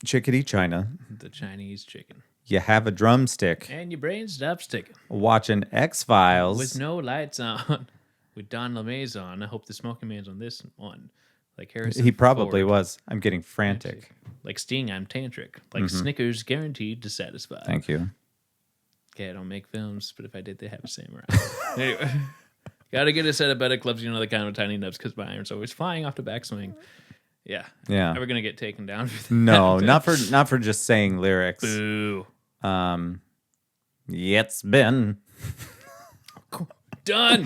Chickadee China. The Chinese chicken. You have a drumstick. And your brain stops ticking. Watching X-Files. With no lights on. With Don LeMay's on. I hope the Smoking Man's on this one. Like Harrison He probably Ford. was. I'm getting frantic. Like Sting, I'm tantric. Like Snickers, guaranteed to satisfy. Thank you. Okay, I don't make films, but if I did, they have the same round. Anyway, gotta get a set of better clubs, the kind of tiny nubs, because my iron's always flying off the backswing. Yeah. Yeah. Ever gonna get taken down for that? No, not for just saying lyrics. Boo. It's been. Done.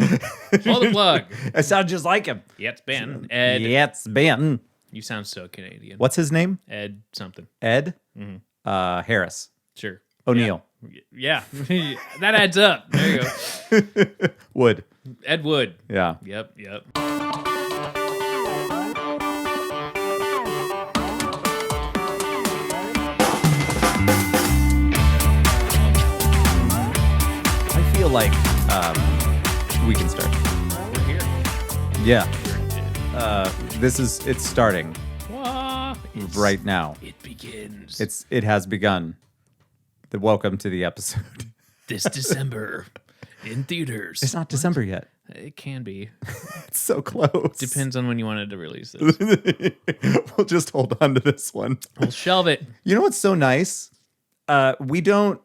Pull the plug. I sound just like him. Yeah, it's been. Ed. It's been. You sound so Canadian. What's his name? Ed something. Ed? Harris. Sure. O'Neill. Yeah. That adds up. There you go. Wood. Ed Wood. Yeah. Yep. I feel like we can start. We're here. Yeah. It's starting right now. It begins. It has begun. Welcome to the episode. This December in theaters. It's not December yet. It can be. It's so close. Depends on when you wanted to release this. We'll just hold on to this one. We'll shelve it. You know what's so nice? We don't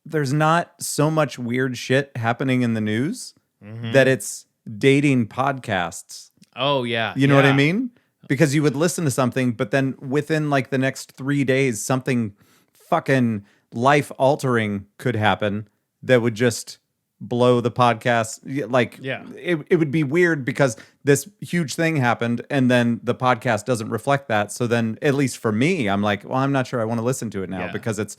there's not so much weird shit happening in the news that it's dating podcasts. Oh, yeah. You know what I mean? Because you would listen to something, but then within the next 3 days, something fucking life-altering could happen that would just blow the podcast. It would be weird because this huge thing happened and then the podcast doesn't reflect that. So then, at least for me, I'm like, well, I'm not sure I want to listen to it now because it's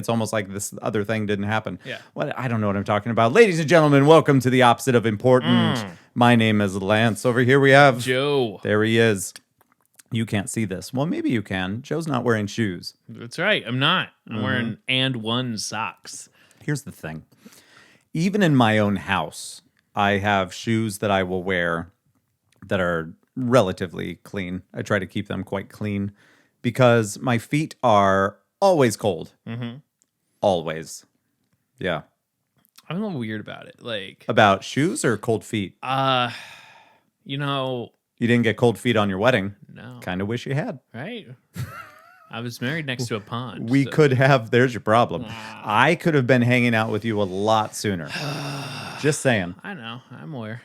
almost like this other thing didn't happen. Yeah. Well, I don't know what I'm talking about. Ladies and gentlemen, welcome to the opposite of important. My name is Lance. Over here we have Joe. There he is. You can't see this. Well, maybe you can. Joe's not wearing shoes. That's right. I'm not. I'm wearing &1 socks. Here's the thing. Even in my own house, I have shoes that I will wear that are relatively clean. I try to keep them quite clean because my feet are always cold. Always. Yeah. I'm a little weird about it. About shoes or cold feet? You didn't get cold feet on your wedding. No. Kind of wish you had. Right? I was married next to a pond. We could have. There's your problem. I could have been hanging out with you a lot sooner. Just saying. I know. I'm aware.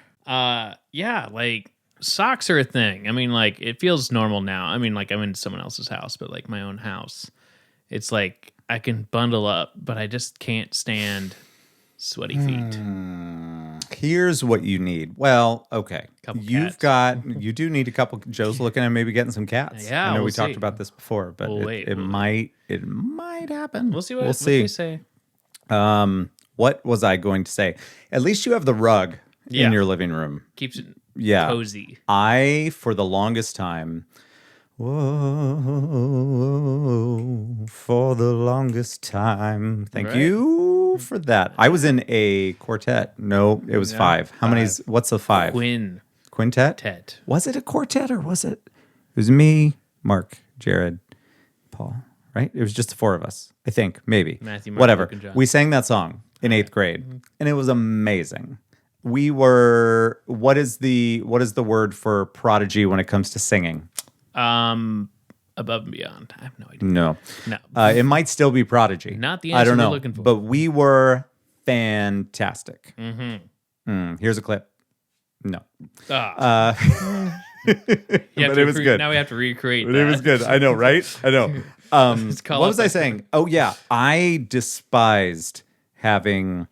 Socks are a thing. I mean, it feels normal now. I mean, I'm in someone else's house, but my own house, it's I can bundle up, but I just can't stand sweaty feet. Here's what you need. Well, okay. Cats. You do need a couple. Joe's looking at maybe getting some cats. Yeah, I know we'll we talked see. about this before, but it might happen. We'll see what we say. What was I going to say? At least you have the rug in your living room. Keeps it Yeah. cozy. For the longest time, for the longest time. Thank you for that. I was in a quartet. No, it was five. How many? What's a five? Quintet? Tet. Was it a quartet or was it? It was me, Mark, Jared, Paul, right? It was just the four of us, I think, maybe. Matthew, Mark, whatever. Luke, and John. We sang that song in 8th grade, and it was amazing. We were. What is the word for prodigy when it comes to singing? Above and beyond. I have no idea. No. No. It might still be prodigy. Not the I answer don't know, we're looking for. but we were fantastic. Here's a clip. No. Ah. But it was good. Now we have to recreate But that. it was good. I know, right? I know. call What it was I saying? Oh yeah, I despised having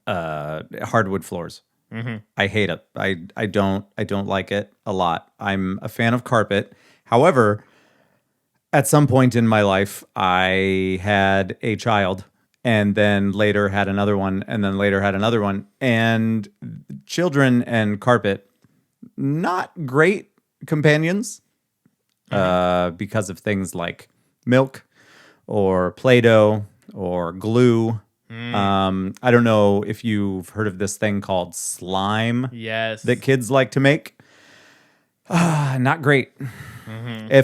hardwood floors. I hate it. I don't like it a lot. I'm a fan of carpet. However, at some point in my life, I had a child and then later had another one and then later had another one. And children and carpet, not great companions because of things like milk or Play-Doh or glue. I don't know if you've heard of this thing called slime. Yes. That kids like to make. Not great.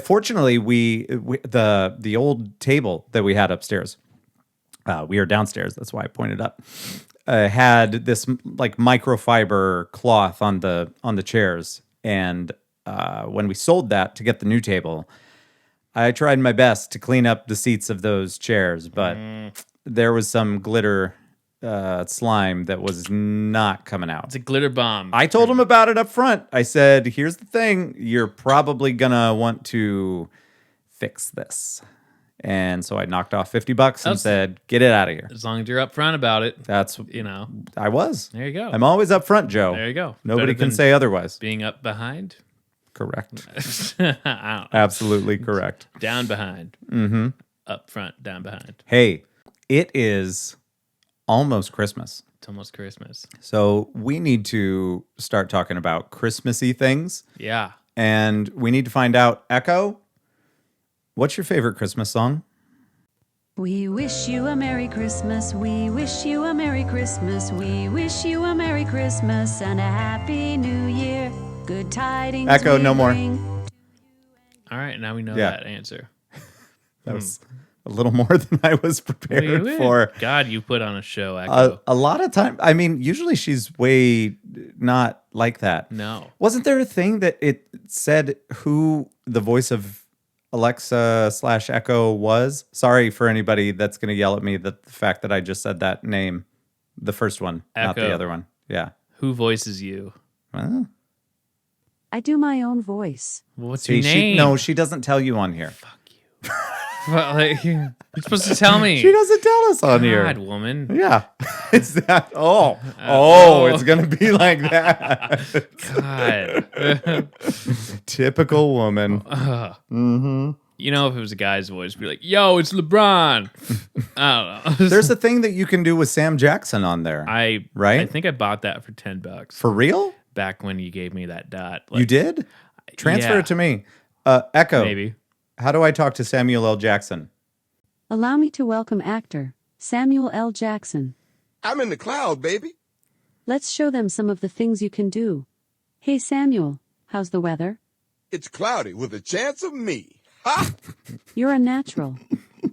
Fortunately, the old table that we had upstairs, we are downstairs. That's why I pointed up. Had this like microfiber cloth on the chairs, and when we sold that to get the new table, I tried my best to clean up the seats of those chairs, but there was some glitter slime that was not coming out. It's a glitter bomb. I told him about it up front. I said, here's the thing. You're probably going to want to fix this. And so I knocked off $50 and said, get it out of here. As long as you're upfront about it. That's, I was. There you go. I'm always upfront, Joe. There you go. Nobody can say otherwise. Being up behind? Correct. I don't know. Absolutely correct. Down behind. Up front, down behind. Hey, it is almost Christmas. It's almost Christmas. So we need to start talking about Christmassy things. Yeah. And we need to find out, Echo, what's your favorite Christmas song? We wish you a Merry Christmas. We wish you a Merry Christmas. We wish you a Merry Christmas and a Happy New Year. Good tidings. Echo, no more. All right, now we know that answer. That was a little more than I was prepared for. God, you put on a show, Echo. A lot of time. I mean, usually she's way not like that. No. Wasn't there a thing that it said who the voice of Alexa / Echo was? Sorry for anybody that's going to yell at me that the fact that I just said that name, the first one, Echo. not the other one. Yeah. Who voices you? Well, I do my own voice. What's your name? No, she doesn't tell you on here. Fuck you. Well, like, you're supposed to tell me. She doesn't tell us on here. God, woman. Yeah. It's that. It's going to be like that. God. Typical woman. You know, if it was a guy's voice, it'd be like, yo, it's LeBron. I don't know. There's a thing that you can do with Sam Jackson on there. Right? I think I bought that for $10. For real? Back when you gave me that dot. You did? Transfer it to me. Echo. Maybe. How do I talk to Samuel L. Jackson? Allow me to welcome actor Samuel L. Jackson. I'm in the cloud, baby. Let's show them some of the things you can do. Hey, Samuel, how's the weather? It's cloudy with a chance of me. Ha! You're a natural.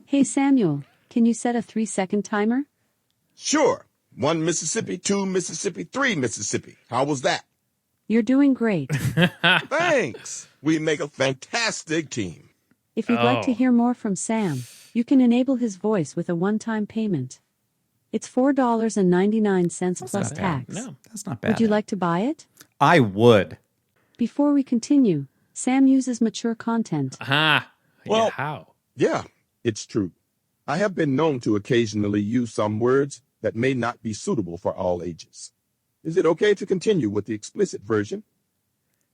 Hey, Samuel, can you set a 3-second timer? Sure. 1 Mississippi, 2 Mississippi, 3 Mississippi. How was that? You're doing great. Thanks. We make a fantastic team. If you'd like to hear more from Sam, you can enable his voice with a one-time payment. It's $4.99 plus tax. No. That's not bad. Would you like to buy it? I would. Before we continue, Sam uses mature content. Aha. Well- How? Yeah, it's true. I have been known to occasionally use some words that may not be suitable for all ages. Is it okay to continue with the explicit version?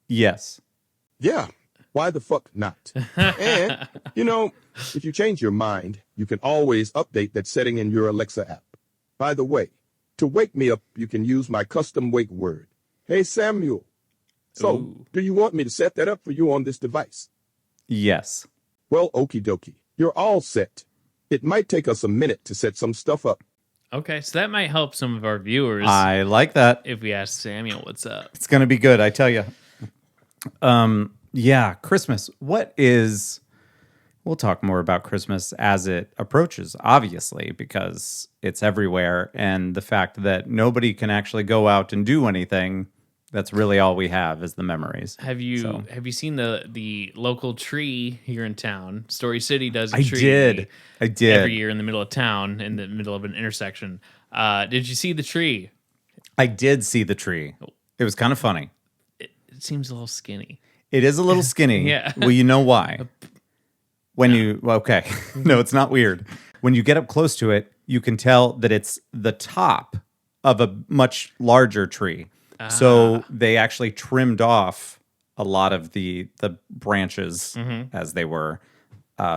Yes. Yeah. Why the fuck not? And, if you change your mind, you can always update that setting in your Alexa app. By the way, to wake me up, you can use my custom wake word. Hey, Samuel. So, do you want me to set that up for you on this device? Yes. Well, okie dokie. You're all set. It might take us a minute to set some stuff up. Okay, so that might help some of our viewers I like that. if we ask Samuel what's up. It's going to be good, I tell you. Yeah, Christmas. We'll talk more about Christmas as it approaches, obviously, because it's everywhere. And the fact that nobody can actually go out and do anything, that's really all we have is the memories. Have you seen the local tree here in town? Story City does a I tree. did Every year in the middle of town, in the middle of an intersection. Did you see the tree? I did see the tree. It was kind of funny. It seems a little skinny. It is a little skinny. Yeah. Well, you know why? No, it's not weird. When you get up close to it, you can tell that it's the top of a much larger tree. So they actually trimmed off a lot of the branches as they were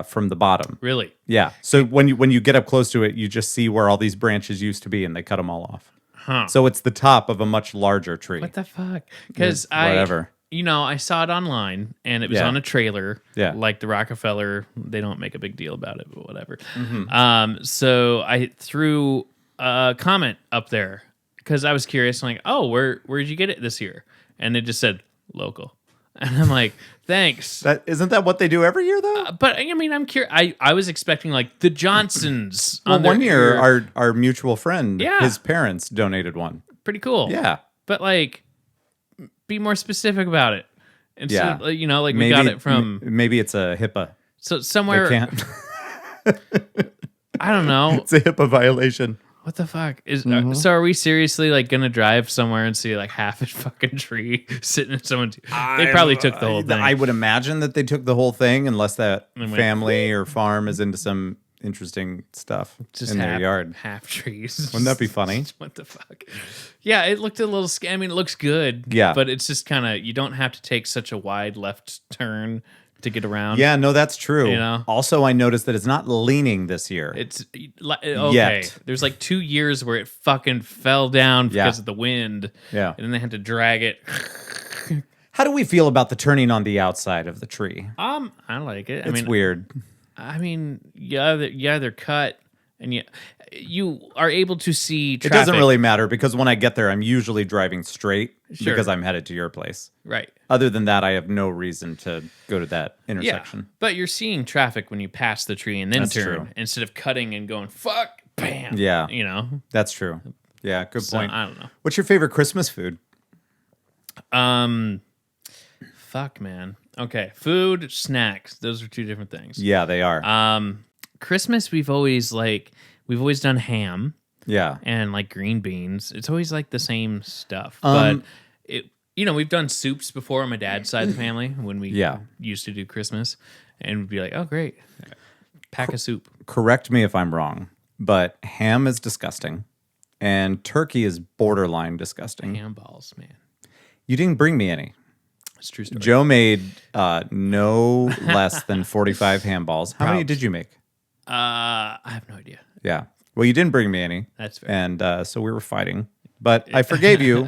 from the bottom. Really? Yeah. So when you get up close to it, you just see where all these branches used to be, and they cut them all off. Huh. So it's the top of a much larger tree. What the fuck? Because whatever. I saw it online, and it was on a trailer. Yeah. Like the Rockefeller, they don't make a big deal about it, but whatever. Mm-hmm. So I threw a comment up there because I was curious. I'm like, oh, where did you get it this year? And they just said local. And I'm like, thanks. That isn't that what they do every year though? But I mean, I'm curious. I was expecting like the Johnsons. Well, on their one year, ear. our mutual friend, Yeah. his parents donated one. Pretty cool. Yeah. But like, be more specific about it. Instead Yeah. of, like we got it from maybe it's a HIPAA. so somewhere. They can't. I don't know. It's a HIPAA violation. What the fuck is? So are we seriously like gonna drive somewhere and see like half a fucking tree sitting in someone's? They probably took the whole thing. I would imagine that they took the whole thing, unless that went, family or farm is into some interesting stuff Just in half, their yard. half trees. Wouldn't that be funny? What the fuck? Yeah, it looked a little. I mean, it looks good. Yeah. but it's just kind of you don't have to take such a wide left turn to get around. Yeah, no, that's true. You know? Also, I noticed that it's not leaning this year. It's okay. Yet. There's like 2 years where it fucking fell down Yeah. because of the wind. Yeah. and then they had to drag it. How do we feel about the turning on the outside of the tree? I like it. It's weird. I mean, yeah, they're cut, and you are able to see It traffic. doesn't really matter because when I get there, I'm usually driving straight Sure. because I'm headed to your place. right. Other than that, I have no reason to go to that Yeah, intersection. but you're seeing traffic when you pass the tree and then That's turn true. instead of cutting and going fuck, bam. Yeah. you know. That's true. Yeah, good So, point. I don't know. What's your favorite Christmas food? Fuck, man. Okay, food, snacks. Those are two different things. Yeah, they are. Christmas, we've always done ham yeah. and like green beans. It's always like the same stuff. But we've done soups before on my dad's side of the family when we Yeah. used to do Christmas, and we'd be like, oh great, pack of soup. Correct me if I'm wrong, but ham is disgusting and turkey is borderline disgusting. Ham balls, man. You didn't bring me any. It's a true story. Joe made no less than 45 ham balls. How many Props. did you make? I have no idea. Yeah. Well, you didn't bring me any. That's fair. And so we were fighting. But I forgave you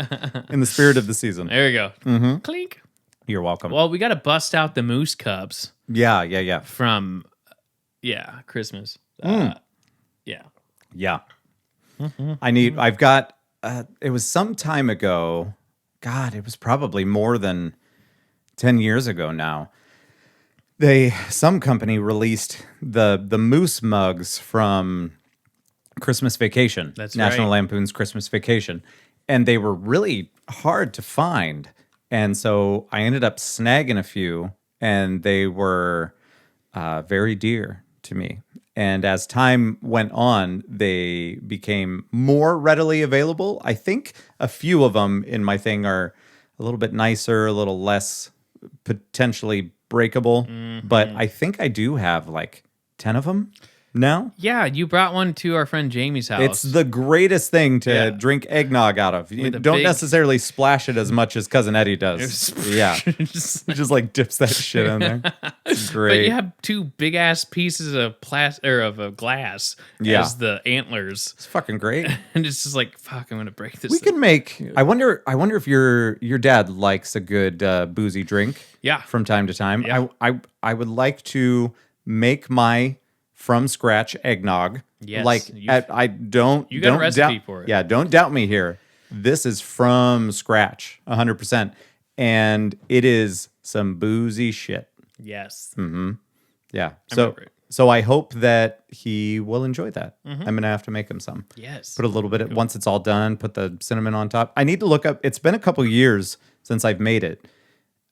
in the spirit of the season. There we go. Clink. You're welcome. Well, we got to bust out the moose cups Yeah. from, Christmas. Mm. Yeah. Yeah. I've got, it was some time ago. God, it was probably more than 10 years ago now. Some company released the moose mugs from Christmas Vacation. That's National right. Lampoon's Christmas Vacation. And they were really hard to find. And so I ended up snagging a few, and they were very dear to me. And as time went on, they became more readily available. I think a few of them in my thing are a little bit nicer, a little less potentially breakable. But I think I do have like 10 of them now. Yeah, you brought one to our friend Jamie's house. It's the greatest thing to Yeah. drink eggnog out of. You With a don't big- necessarily splash it as much as Cousin Eddie does. Yeah. Just- He just like dips that shit in there. It's but great. you have two big ass pieces of glass Yeah. as the antlers, It's fucking great. and it's just like fuck. I'm gonna break this. We thing. can make. I wonder if your dad likes a good boozy drink. Yeah. From time to time. Yeah. I would like to make my from scratch eggnog. Yes, Like I don't. you got a don't recipe doubt, for it. Yeah. Don't doubt me here. This is from scratch, 100%, and it is some boozy shit. Yes. Yeah. I'm So over it. so I hope that he will enjoy that. Mm-hmm. I'm gonna have to make him some. Yes. Put a little bit once it's all done, put the cinnamon on top. I need to look up. It's been a couple years since I've made it.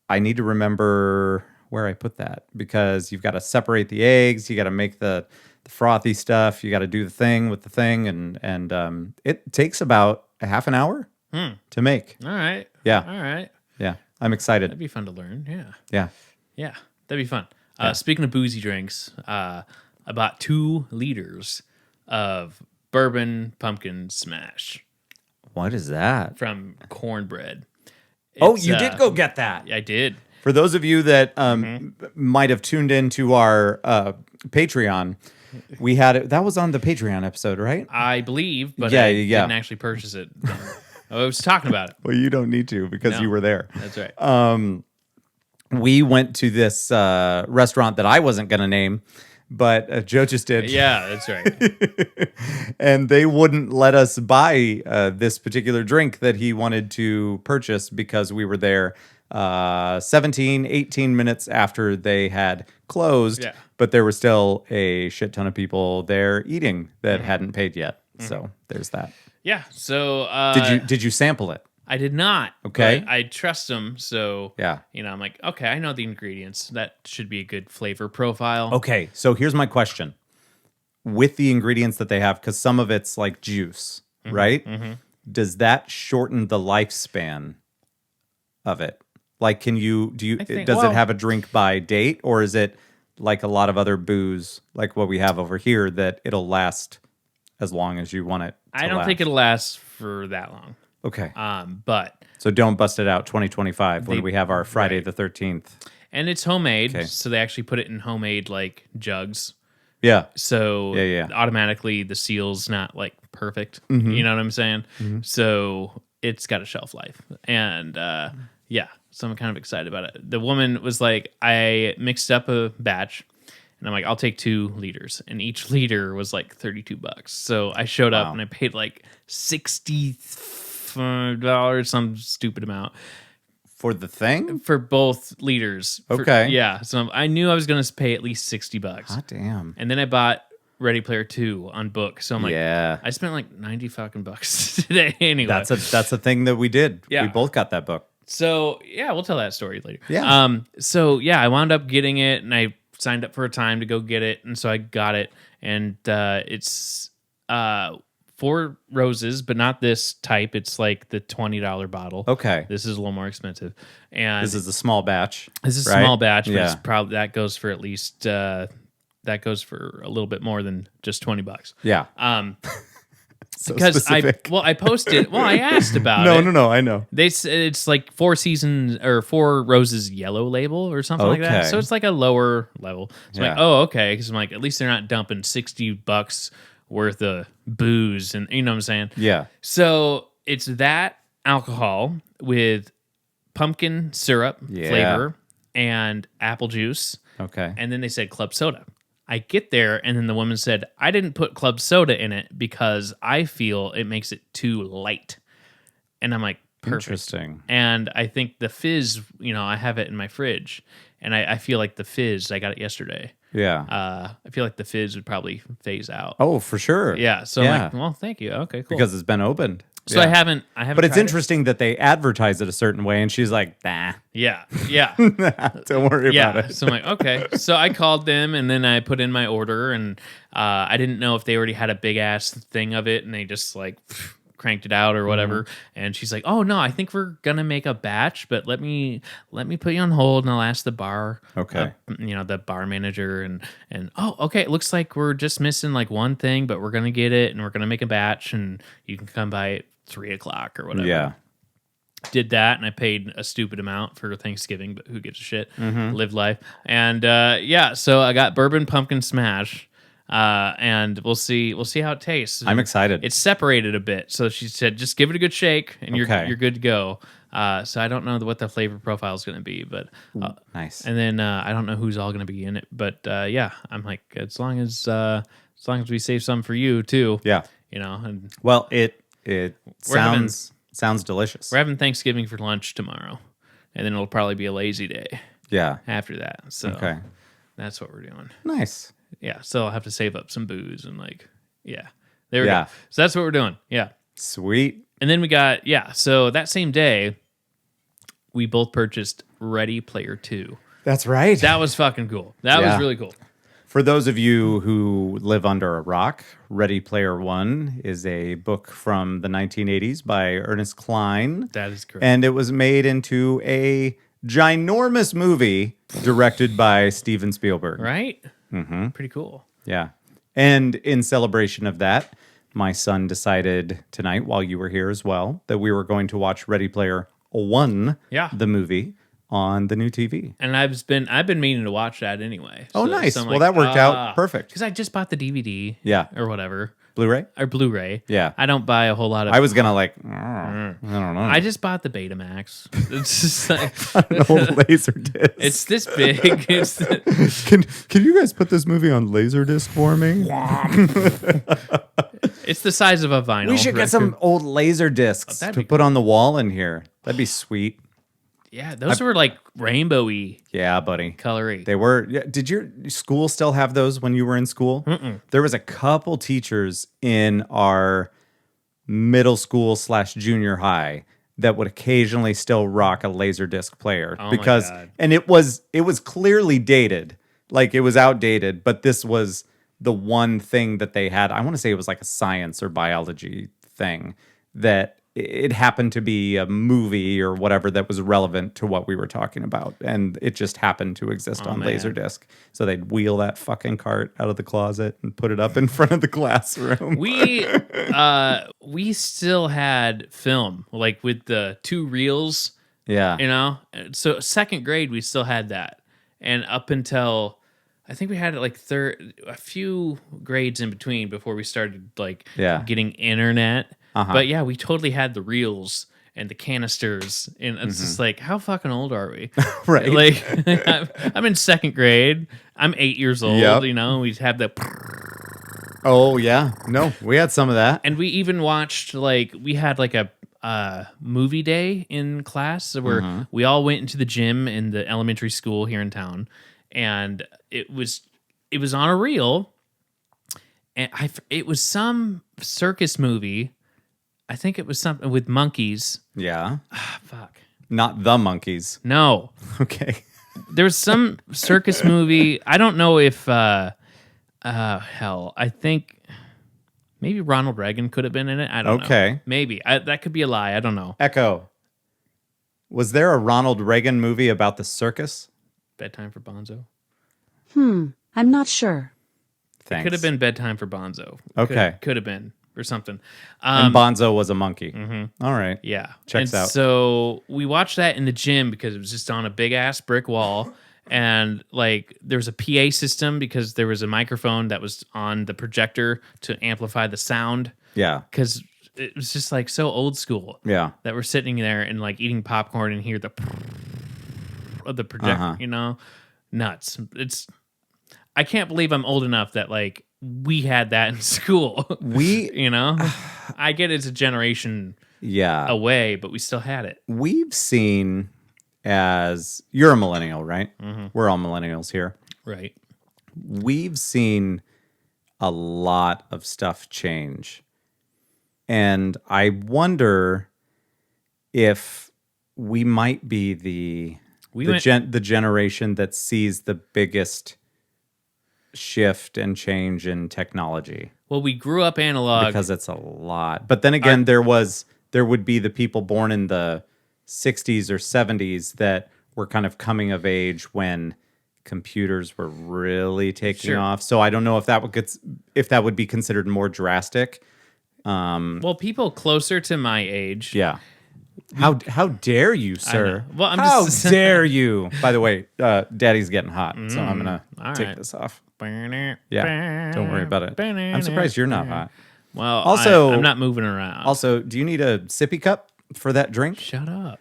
I need to remember where I put that because you've got to separate the eggs, you got to make the frothy stuff, you got to do the thing with the thing, and it takes about a half an hour to make. All right. Yeah. All right. Yeah, I'm excited. That'd be fun to learn. Yeah. Yeah. Yeah. That'd be fun. Speaking of boozy drinks, I bought 2 liters of bourbon pumpkin smash What is that? from Cornbread. Oh, It's, you did go get that. I did. For those of you that might have tuned into our Patreon, we had it. That was on the Patreon episode, right? I believe, but Yeah, I yeah. didn't actually purchase it. I was talking about it. Well, you don't need to because No. you were there. That's right. We went to this restaurant that I wasn't going to name, but Joe just did. Yeah, that's right. And they wouldn't let us buy this particular drink that he wanted to purchase because we were there 17, 18 minutes after they had closed, Yeah. but there were still a shit ton of people there eating that hadn't paid yet. So there's that. Yeah. So Did you sample it? I did not. Okay. But I trust them. So Yeah. I'm like, okay, I know the ingredients. That should be a good flavor profile. Okay, so here's my question. With the ingredients that they have, because some of it's like juice, right? Does that shorten the lifespan of it? Like, does it have a drink by date, or is it like a lot of other booze, like what we have over here, that it'll last as long as you want it to I don't think last? it'll last for that long. Okay. But So don't bust it out 2025 when They- we have our Friday the 13th. and it's homemade, Okay. so they actually put it in homemade like jugs. Yeah. So Yeah. automatically the seal's not like perfect. Mm-hmm. You know what I'm saying? So it's got a shelf life. And so I'm kind of excited about it. The woman was like, I mixed up a batch and I'm like, I'll take 2 liters. And each liter was like $32. So I showed up Wow. and I paid like $65, some stupid amount For the thing? for both liters. Okay. Yeah. So I knew I was going to pay at least $60. Hot damn. And then I bought Ready Player 2 on book. So I'm like, Yeah. I spent like 90 fucking bucks today anyway. That's a thing that we did. Yeah. We both got that book. So yeah, we'll tell that story later. Yeah. So yeah, I wound up getting it, and I signed up for a time to go get it, and so I got it, and it's 4 roses, but not this type. It's like the $20 bottle. Okay. This is a little more expensive, and This is a small batch. this is a right? small batch, but Yeah. it's probably that goes for at least that goes for a little bit more than just $20. Yeah. So Because specific. I posted. Well, I asked about it. No, I know. They said it's like 4 seasons or 4 roses yellow label or something like that. Okay. So it's like a lower level. So I'm like, Yeah. oh, okay. Because I'm like, at least they're not dumping $60 worth of booze, and you know what I'm saying. Yeah. So it's that alcohol with pumpkin syrup Yeah. flavor and apple juice, Okay. and then they said club soda. I get there, and then the woman said, I didn't put club soda in it because I feel it makes it too light. And I'm like, perfect. Interesting. And I think the fizz, I have it in my fridge, and I feel like the fizz, I got it yesterday. Yeah. I feel like the fizz would probably phase out. Oh, for sure. Yeah. So I'm like, well, thank you. Okay, cool. Because it's been opened. so Yeah. I haven't. But it's tried it. interesting that they advertise it a certain way, and she's like, nah, Yeah. Yeah. don't worry Yeah. about it. So I'm like, okay. So I called them, and then I put in my order, and I didn't know if they already had a big ass thing of it, and they just like cranked it out or whatever. And she's like, oh no, I think we're gonna make a batch, but let me put you on hold, and I'll ask the bar. Okay. The bar manager, and oh, okay, it looks like we're just missing like one thing, but we're gonna get it, and we're gonna make a batch, and you can come by at 3:00 or whatever. Yeah. Did that, and I paid a stupid amount for Thanksgiving, but who gives a shit? Mm-hmm. Lived life. And so I got bourbon pumpkin smash, and we'll see how it tastes. I'm excited. It's separated a bit, so she said just give it a good shake, and Okay. you're good to go. So I don't know what the flavor profile is going to be, but Nice. and then I don't know who's all going to be in it, but I'm like, as long as we save some for you too, Yeah. and Well, it having- sounds delicious. we're having Thanksgiving for lunch tomorrow, and then it'll probably be a lazy day Yeah. after that. So Okay. that's what we're doing. Nice. Yeah. So I'll have to save up some booze and there we Yeah. go. So that's what we're doing. Yeah. Sweet. And then we got, so that same day, we both purchased Ready Player 2. That's right. That was fucking cool. That Yeah. was really cool. For those of you who live under a rock, Ready Player One is a book from the 1980s by Ernest Cline. That is correct. And it was made into a ginormous movie directed by Steven Spielberg. Right? Mm-hmm. Pretty cool. Yeah. And in celebration of that, my son decided tonight, while you were here as well, that we were going to watch Ready Player One, Yeah. the movie, on the new TV. And I've been meaning to watch that anyway. Oh, nice. I'm Well, that worked out perfect. Because I just bought the DVD. Yeah. Or whatever. Blu-ray? Or Blu-ray. Yeah. I don't buy a whole lot of. I was going to I don't know. I just bought the Betamax. It's just like An old laser disc. it's this big. It's Can you guys put this movie on Laserdisc for me? it's the size of a vinyl. We should get some old laser discs that'd to be put on the wall in here. That'd be sweet. Yeah, those were like rainbowy, Yeah, buddy. colory. They were. Yeah, did your school still have those when you were in school? There was a couple teachers in our middle school / junior high that would occasionally still rock a Laserdisc player Oh my because, God. and it was clearly dated, like it was outdated. But this was the one thing that they had. I want to say it was like a science or biology thing that it happened to be a movie or whatever that was relevant to what we were talking about, and it just happened to exist on man. Laserdisc. So they'd wheel that fucking cart out of the closet and put it up in front of the classroom. We still had film, like with the 2 reels, Yeah. you know? So second grade, we still had that. And up until, I think we had it like a few grades in between before we started like Yeah. getting internet. Uh-huh. But yeah, we totally had the reels and the canisters. And it's just like, how fucking old are we? Right. Like, I'm in second grade. I'm 8 years old, Yep. you know? We have the... Oh yeah, no, we had some of that. And we even watched, like, we had like a movie day in class where we all went into the gym in the elementary school here in town, and it was on a reel, and it was some circus movie. I think it was something with monkeys. Yeah, Fuck. not the monkeys. No, Okay. there was some circus movie. I don't know if hell, I think maybe Ronald Reagan could have been in it. I don't know. Okay. Maybe. That could be a lie. I don't know. Echo. Was there a Ronald Reagan movie about the circus? Bedtime for Bonzo. I'm not sure. Thanks. Could have been Bedtime for Bonzo. Okay. Could have been. Or something. And Bonzo was a monkey. All right. Yeah. Checks and out. So we watched that in the gym because it was just on a big ass brick wall. And like there was a PA system because there was a microphone that was on the projector to amplify the sound. Yeah. Because it was just like so old school. Yeah. That we're sitting there and like eating popcorn and hear the of the projector, you know? Nuts. I can't believe I'm old enough that like we had that in school. You know? I get it's a generation Yeah. away, but we still had it. We've seen, as you're a millennial, right? We're all millennials here. Right. We've seen a lot of stuff change. And I wonder if we might be the generation that sees the biggest shift and change in technology, Well, we grew up analog. because it's a lot. But then again, there would be the people born in the 60s or 70s that were kind of coming of age when computers were really taking Sure. off. So I don't know if that would be considered more drastic. Well, people closer to my age. Yeah. How dare you, sir? Well, I'm how just- dare you? By the way, Daddy's getting hot, so I'm gonna all take right. this off. Yeah, don't worry about it. I'm surprised you're not hot. Well, Also- I'm not moving around. Also, do you need a sippy cup for that drink? Shut up.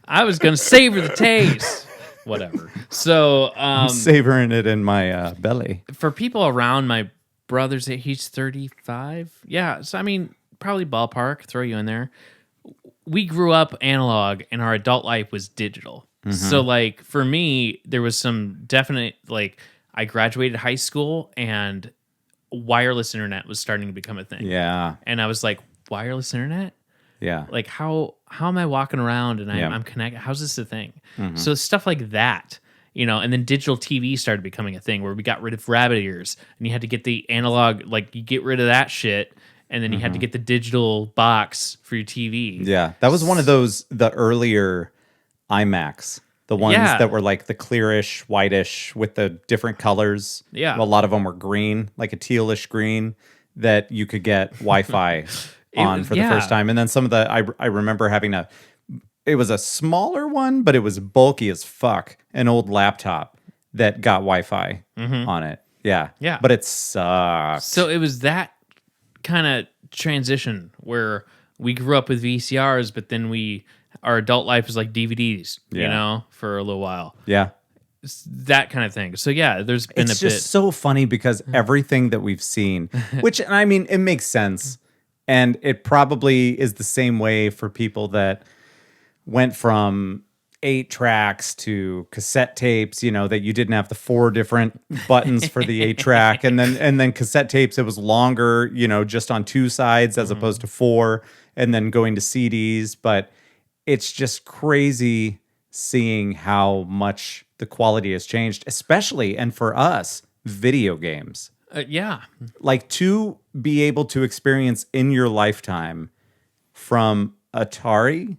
I was going to savor the taste. Whatever. So, I'm savoring it in my belly. for people around my brother's age, he's 35. Yeah. So, I mean, probably ballpark, throw you in there. We grew up analog and our adult life was digital. So, like, for me, there was some definite, like, I graduated high school and wireless internet was starting to become a thing. Yeah, And I was like, wireless internet? yeah, Like, how am I walking around and Yeah. I'm connected? How's this a thing? So stuff like that, you know, and then digital TV started becoming a thing where we got rid of rabbit ears and you had to get the analog, like you get rid of that shit. And then you had to get the digital box for your TV. yeah. That was one of the earlier iMacs, the ones Yeah. that were like the clearish, whitish with the different colors. Yeah. A lot of them were green, like a tealish green that you could get Wi-Fi on for the yeah. first time. And then some of the I remember having it was a smaller one, but it was bulky as fuck, an old laptop that got Wi-Fi on it. Yeah. Yeah. But it sucked. So it was that kind of transition where we grew up with VCRs, but then our adult life was like DVDs, you Yeah. know, for a little while. Yeah. That kind of thing. So yeah, there's been It's a bit. just so funny because everything that we've seen, which I mean, it makes sense. And it probably is the same way for people that went from 8 tracks to cassette tapes, you know, that you didn't have the 4 different buttons for the 8 track, and then cassette tapes, it was longer, you know, just on 2 sides as opposed to 4, and then going to CDs. But it's just crazy seeing how much the quality has changed, especially, and for us, video games. Yeah. Like, to be able to experience in your lifetime from Atari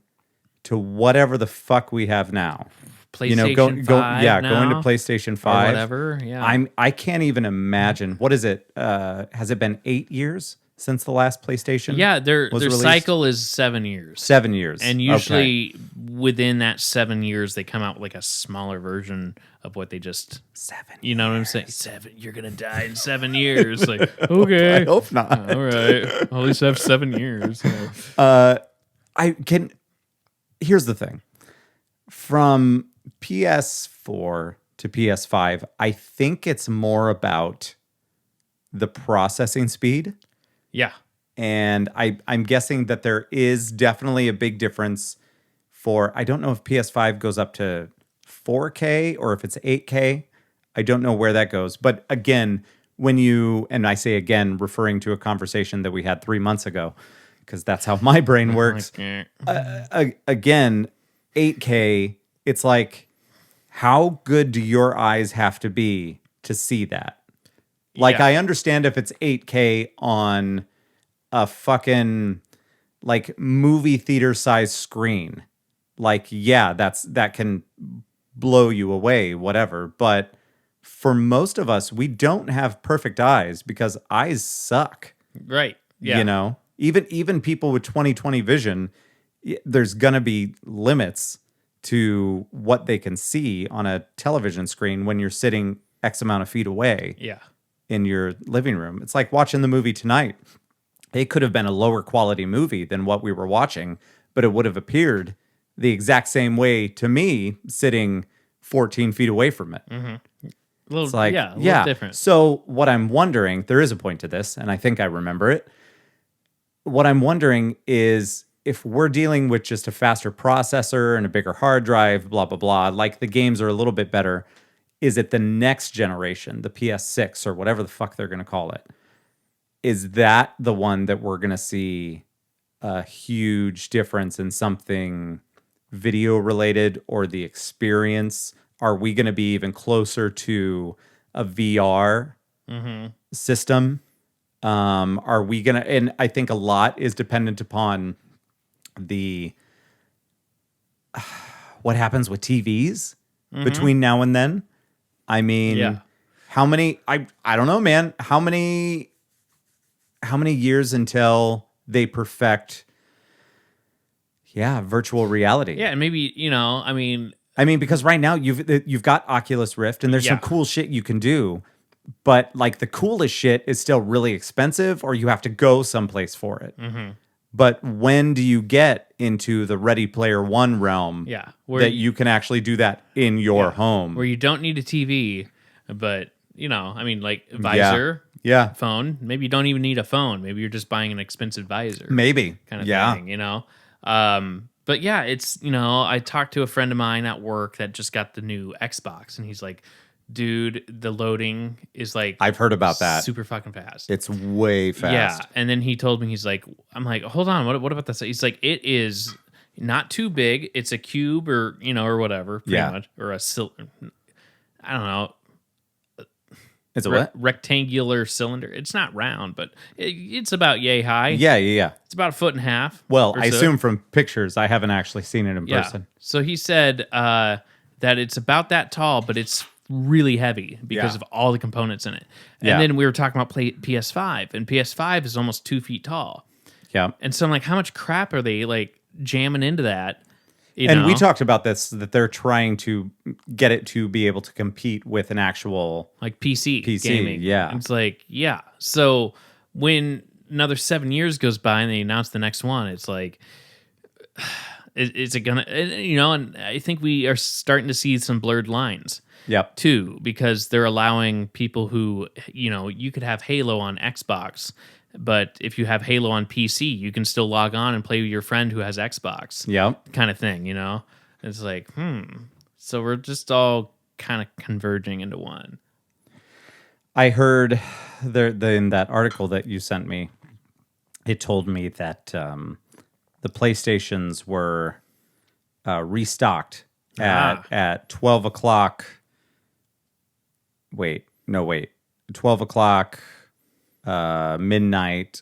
to whatever the fuck we have now. PlayStation 5 now, going to PlayStation 5. Or whatever, yeah. I can't even imagine. What is it? Has it been 8 years since the last PlayStation? Yeah, their released? cycle is 7 years. 7 years. And usually within that 7 years, they come out with like a smaller version of what they just... 7 You know what I'm saying? 7, you're going to die in 7 years. Like, okay. I hope not. All right. I'll at least have 7 years. Here's the thing. From PS4 to PS5, I think it's more about the processing speed. Yeah. And I'm guessing that there is definitely a big difference for, I don't know if PS5 goes up to 4K or if it's 8K. I don't know where that goes. But again, and I say again, referring to a conversation that we had 3 months ago, because that's how my brain works. Again, 8K, it's like, how good do your eyes have to be to see that? Like, Yeah. I understand if it's 8K on a fucking, like, movie theater size screen. Like, yeah, that can blow you away, whatever. But for most of us, we don't have perfect eyes because eyes suck. Right. Yeah. You know? Even people with 20/20 vision, there's gonna be limits to what they can see on a television screen when you're sitting X amount of feet away Yeah. in your living room. It's like watching the movie tonight. It could have been a lower quality movie than what we were watching, but it would have appeared the exact same way to me sitting 14 feet away from it. A little, It's like, a little different. So what I'm wondering, there is a point to this, and I think I remember it. What I'm wondering is if we're dealing with just a faster processor and a bigger hard drive, blah, blah, blah, like the games are a little bit better, is it the next generation, the PS6 or whatever the fuck they're going to call it? Is that the one that we're going to see a huge difference in something video related or the experience? Are we going to be even closer to a VR system? Are we going to, and I think a lot is dependent upon what happens with TVs between now and then. I mean, Yeah. how many, I don't know, man, how many years until they perfect, virtual reality? Yeah. And maybe, I mean, because right now you've got Oculus Rift and there's some Yeah. cool shit you can do, but like the coolest shit is still really expensive or you have to go someplace for it. But when do you get into the Ready Player One realm Yeah, that you can actually do that in your home? where you don't need a TV, but, like visor, Yeah. phone. Maybe you don't even need a phone. Maybe you're just buying an expensive visor. Maybe. Kind of Yeah. thing, But yeah, it's, I talked to a friend of mine at work that just got the new Xbox, and he's like, dude, the loading is like, I've heard about that. super fucking fast. It's way fast. Yeah. And then he told me, I'm like, hold on, what about this? He's like, it is not too big. It's a cube or whatever, pretty much, or I don't know. It's a what? Rectangular cylinder. It's not round, but it's about yay high. Yeah. It's about 1.5 feet. Well, or I so. assume from pictures, I haven't actually seen it in person. So he said that it's about that tall, but it's really heavy because of all the components in it. And then we were talking about PS5, and PS5 is almost 2 feet tall. Yeah. And so I'm like, how much crap are they like jamming into that? You And know? we talked about this, that they're trying to get it to be able to compete with an actual like PC gaming. yeah. And it's like, yeah. So when another 7 years goes by and they announce the next one, it's like, is it gonna? And I think we are starting to see some blurred lines. Yep. too, because they're allowing people who, you could have Halo on Xbox, but if you have Halo on PC, you can still log on and play with your friend who has Xbox. Yep. Kind of thing, It's like, So we're just all kind of converging into one. I heard in that article that you sent me, it told me that the PlayStations were restocked at 12 o'clock. Wait. 12 o'clock midnight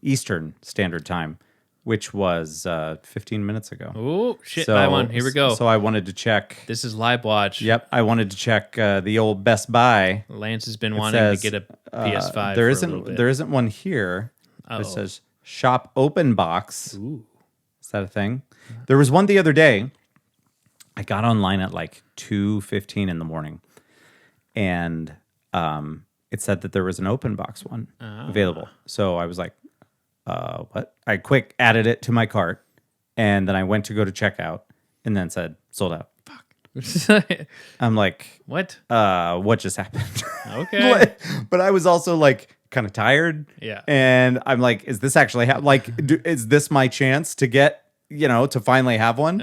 Eastern Standard Time, which was 15 minutes ago. Oh, shit, buy one. Here we go. So I wanted to check. This is Live Watch. Yep, I wanted to check the old Best Buy. Lance has been wanting to get a PS5 there for isn't a little bit. there isn't one here. Uh-oh. It says Shop Open Box. Ooh. Is that a thing? There was one the other day. I got online at like 2:15 in the morning, and it said that there was an open box one available. So I was like, what? I quick added it to my cart, and then I went to go to checkout, and then said sold out. Fuck. I'm like, What? what just happened? Okay. But I was also like kind of tired. Yeah. And I'm like, is this actually is this my chance to get, to finally have one?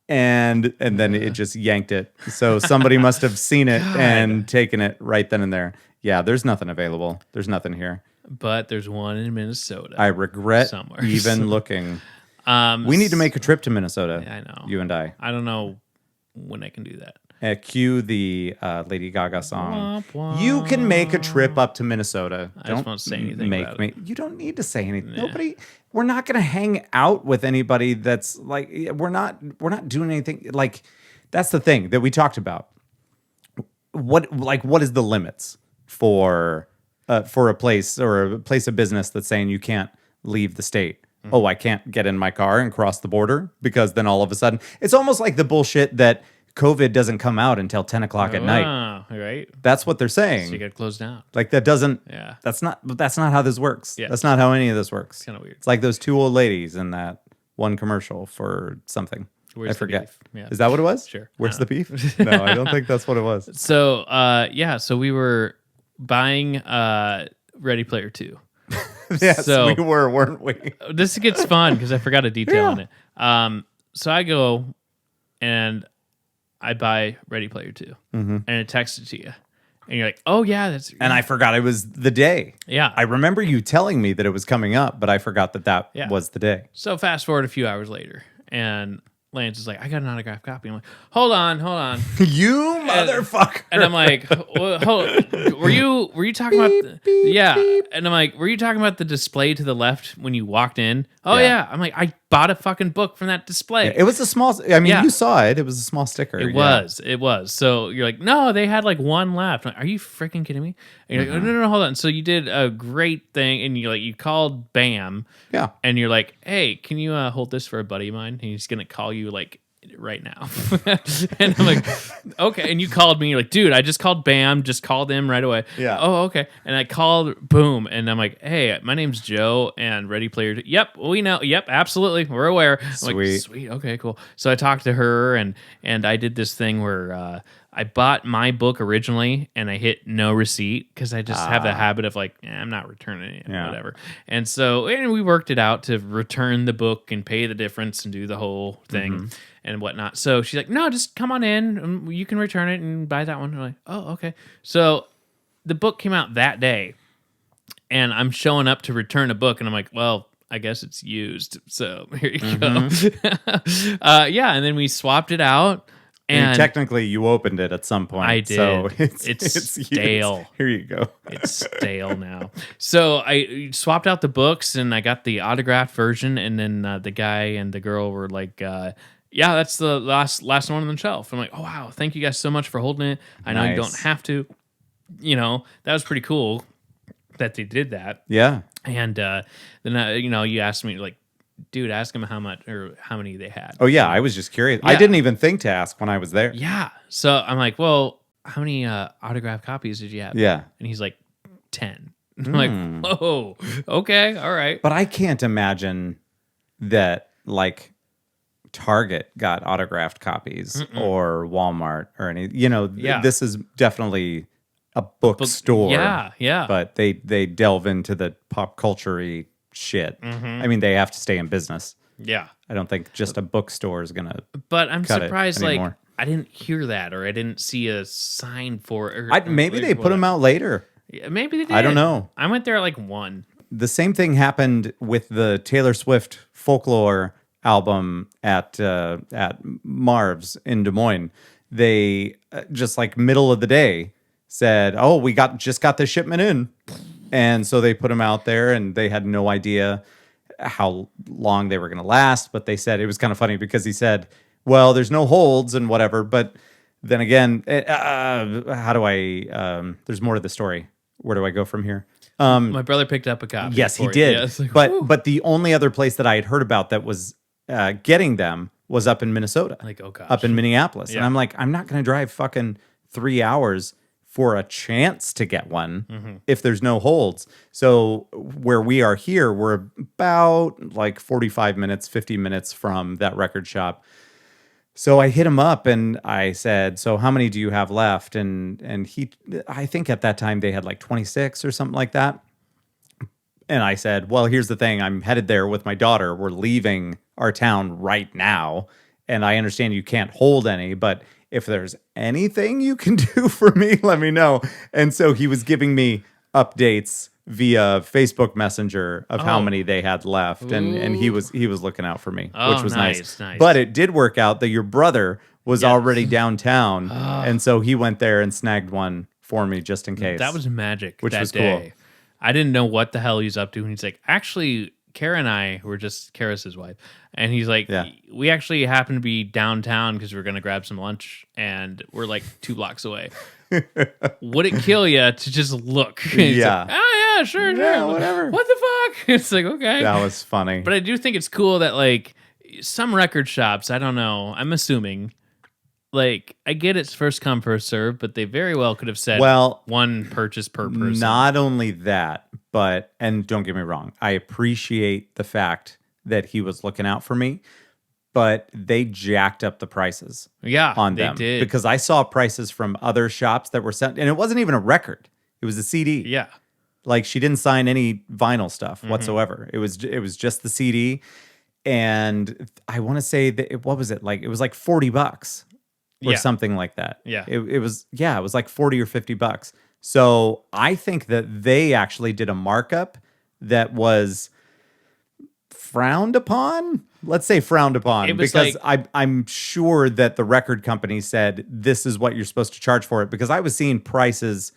And then it just yanked it. So somebody must have seen it and taken it right then and there. Yeah, there's nothing available. There's nothing here. But there's one in Minnesota. I regret somewhere. even looking. We need to make a trip to Minnesota. I know. You and I. I don't know when I can do that. Cue the Lady Gaga song. Womp womp. You can make a trip up to Minnesota. I just won't say anything about it. You don't need to say anything. Nobody. We're not going to hang out with anybody that's like. We're not doing anything. Like, that's the thing that we talked about. What is the limits for a place or a place of business that's saying you can't leave the state? Mm-hmm. Oh, I can't get in my car and cross the border because then all of a sudden it's almost like the bullshit that COVID doesn't come out until 10 o'clock at night. Right. That's what they're saying. So you got closed down. Like that doesn't. Yeah. That's not how this works. Yeah. That's not how any of this works. It's kind of weird. It's like those two old ladies in that one commercial for something. Where's I the forget. beef? Yeah. Is that what it was? Sure. Where's the beef? No, I don't think that's what it was. So, so we were buying Ready Player 2. Yes, So- we were, weren't we? This gets fun because I forgot a detail on it. So I go and I buy Ready Player 2 and it texts it to you. And you're like, oh, yeah, that's... And I forgot it was the day. Yeah. I remember you telling me that it was coming up, but I forgot that Yeah. was the day. So fast forward a few hours later, and Lance is like, I got an autographed copy. I'm like, hold on. You motherfucker. And I'm like, were you talking about? Yeah. And I'm like, were you talking about the display to the left when you walked in? Oh yeah. I'm like, I bought a fucking book from that display. It was a small, I mean, Yeah. you saw it. It was a small sticker. It was. So you're like, no, they had like one left. I'm like, are you freaking kidding me? And you're like, oh, no, hold on. So you did a great thing, and you called BAM. Yeah. And you're like, hey, can you hold this for a buddy of mine? And he's gonna call you like right now. And I'm like, okay. And you called me. You're like, dude, I just called BAM. Just called them right away. Yeah. Oh, okay. And I called boom. And I'm like, hey, my name's Joe and Ready Player 2. Yep, we know. Yep, absolutely. We're aware. I'm like, sweet. Okay, cool. So I talked to her and I did this thing where I bought my book originally and I hit no receipt because I just have the habit of like, I'm not returning it, whatever. And so we worked it out to return the book and pay the difference and do the whole thing and whatnot. So she's like, no, just come on in. And you can return it and buy that one. I'm like, oh, okay. So the book came out that day and I'm showing up to return a book and I'm like, well, I guess it's used. So here you go. Yeah. And then we swapped it out. And technically, you opened it at some point. I did. So it's stale. Here you go. It's stale now. So I swapped out the books and I got the autographed version. And then the guy and the girl were like, yeah, that's the last one on the shelf. I'm like, oh, wow. Thank you guys so much for holding it. I know you don't have to. That was pretty cool that they did that. Yeah. And then, you asked me like, dude, ask them how much or how many they had. Oh, yeah. I was just curious. Yeah. I didn't even think to ask when I was there. Yeah. So I'm like, well, how many autographed copies did you have? Yeah. And he's like, 10. I'm like, whoa, okay, all right. But I can't imagine that, like, Target got autographed copies or Walmart or any. Yeah. This is definitely a bookstore. Yeah. But they delve into the pop culture-y shit. I mean, they have to stay in business. Yeah. I don't think just a bookstore is gonna. But I'm cut it surprised, anymore. I didn't hear that, or I didn't see a sign for it. Or Maybe they put them out later. Yeah, maybe they did. I don't know. I went there at 1. The same thing happened with the Taylor Swift Folklore album at Marv's in Des Moines. They just middle of the day said, "Oh, we just got the shipment in," and so they put them out there, and they had no idea how long they were going to last. But they said it was kind of funny because he said, "Well, there's no holds and whatever," but then again, how do I? There's more to the story. Where do I go from here? My brother picked up a copy. Yes, he for it. did. Yeah, it's but the only other place that I had heard about that was getting them was up in Minnesota, oh gosh, up in Minneapolis. And Yeah. I'm like, I'm not going to drive fucking 3 hours for a chance to get one if there's no holds. So where we are here, we're about 45 minutes, 50 minutes from that record shop. So I hit him up and I said, "So how many do you have left?" And I think at that time they had 26 or something like that. And I said, "Well, here's the thing. I'm headed there with my daughter. We're leaving our town right now. And I understand you can't hold any, but if there's anything you can do for me, let me know." And so he was giving me updates via Facebook Messenger of how many they had left. And he was looking out for me, which was nice. But it did work out that your brother was already downtown. And so he went there and snagged one for me just in case. that was magic. Which that was day. cool. I didn't know what the hell he's up to, and he's like, "Actually, Kara and I were just Kara's wife," and he's like, Yeah. "We actually happen to be downtown because we're gonna grab some lunch, and we're 2 blocks away. Would it kill you to just look?" And he's Yeah. like, "Oh yeah, sure, Yeah, whatever. What the fuck?" It's okay. That was funny. But I do think it's cool that some record shops, I don't know, I'm assuming, I get it's first come first serve, but they very well could have said one purchase per person. Not only that, but, and don't get me wrong, I appreciate the fact that he was looking out for me, but they jacked up the prices on them. They did. Because I saw prices from other shops that were sent, and it wasn't even a record. It was a CD. Yeah. She didn't sign any vinyl stuff whatsoever. It was just the CD. And I want to say that what was it? It was $40 or something like that. Yeah. It was 40 or $50. So I think that they actually did a markup that was frowned upon. Let's say frowned upon, It was because I'm sure that the record company said this is what you're supposed to charge for it, because I was seeing prices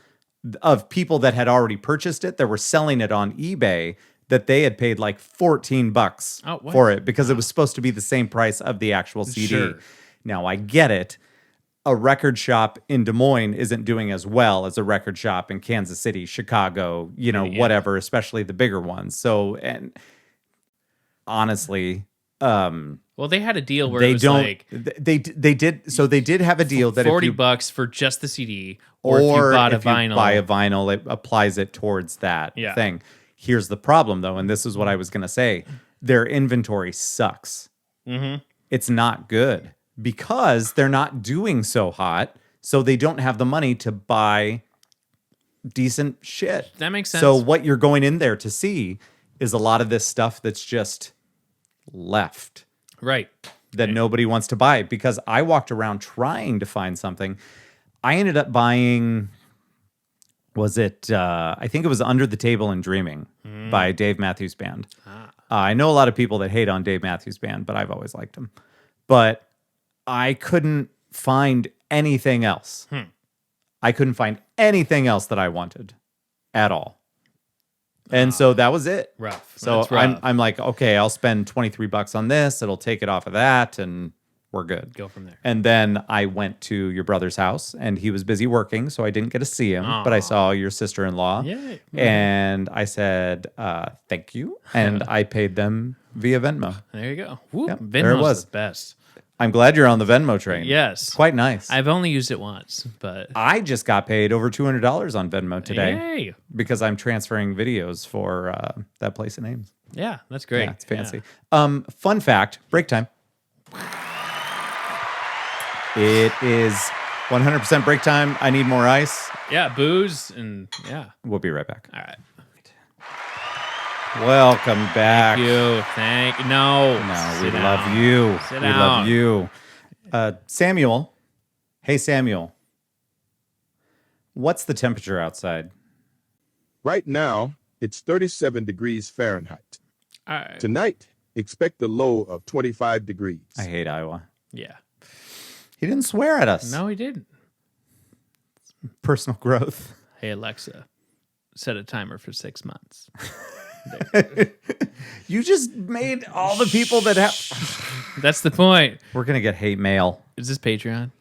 of people that had already purchased it that were selling it on eBay that they had paid $14 for it because it was supposed to be the same price of the actual CD. Sure. Now I get it. A record shop in Des Moines isn't doing as well as a record shop in Kansas City, Chicago, whatever, especially the bigger ones. So, and honestly, well, they had a deal where they it was don't. They did have a deal that $40 for just the CD, or if you buy a vinyl, it applies it towards that thing. Here's the problem, though, and this is what I was going to say: their inventory sucks. Mm-hmm. It's not good because they're not doing so hot, so they don't have the money to buy decent shit. That makes sense. So what you're going in there to see is a lot of this stuff that's just left. Right. That nobody wants to buy, because I walked around trying to find something. I ended up buying, I think it was Under the Table and Dreaming by Dave Matthews Band. I know a lot of people that hate on Dave Matthews Band, but I've always liked him. But I couldn't find anything else. I couldn't find anything else that I wanted at all. And so that was it. Rough. So That's rough. I'm like, okay, I'll spend $23 on this. It'll take it off of that, and we're good. Go from there. And then I went to your brother's house, and he was busy working, so I didn't get to see him. But I saw your sister-in-law, Yay. and I said, thank you. And I paid them via Venmo. There you go. Woo, Yep, Venmo's there it was. the best. I'm glad you're on the Venmo train. Yes. It's quite nice. I've only used it once, but I just got paid over $200 on Venmo today Yay. because I'm transferring videos for that place in Ames. Yeah, that's great. Yeah, it's fancy. Fun fact, break time. It is 100% break time. I need more ice. Yeah, booze and yeah. We'll be right back. All right. Welcome back. Thank you. No. No, Sit we down. love you. Sit we down. love you. Samuel. Hey, Samuel. What's the temperature outside? Right now, it's 37 degrees Fahrenheit. All right. Tonight, expect a low of 25 degrees. I hate Iowa. Yeah. He didn't swear at us. No, he didn't. Personal growth. Hey, Alexa, set a timer for 6 months. You just made all the people that have... That's the point. We're going to get hate mail. Is this Patreon?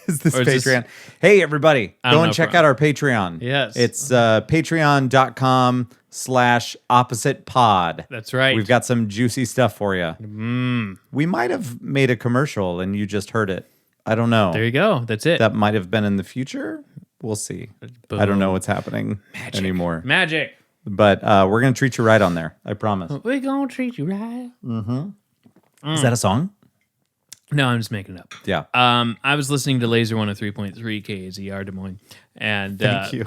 Is this Or is this- Patreon? Hey, everybody, I don't go know and check from- out our Patreon. Yes. It's patreon.com/oppositepod. That's right. We've got some juicy stuff for you. We might have made a commercial and you just heard it. I don't know. There you go. That's it. That might have been in the future. We'll see. Boom. I don't know what's happening anymore. Magic. But we're going to treat you right on there. I promise. We're going to treat you right. Is that a song? No, I'm just making it up. Yeah. I was listening to Laser 103.3 KZR Des Moines. And Thank you.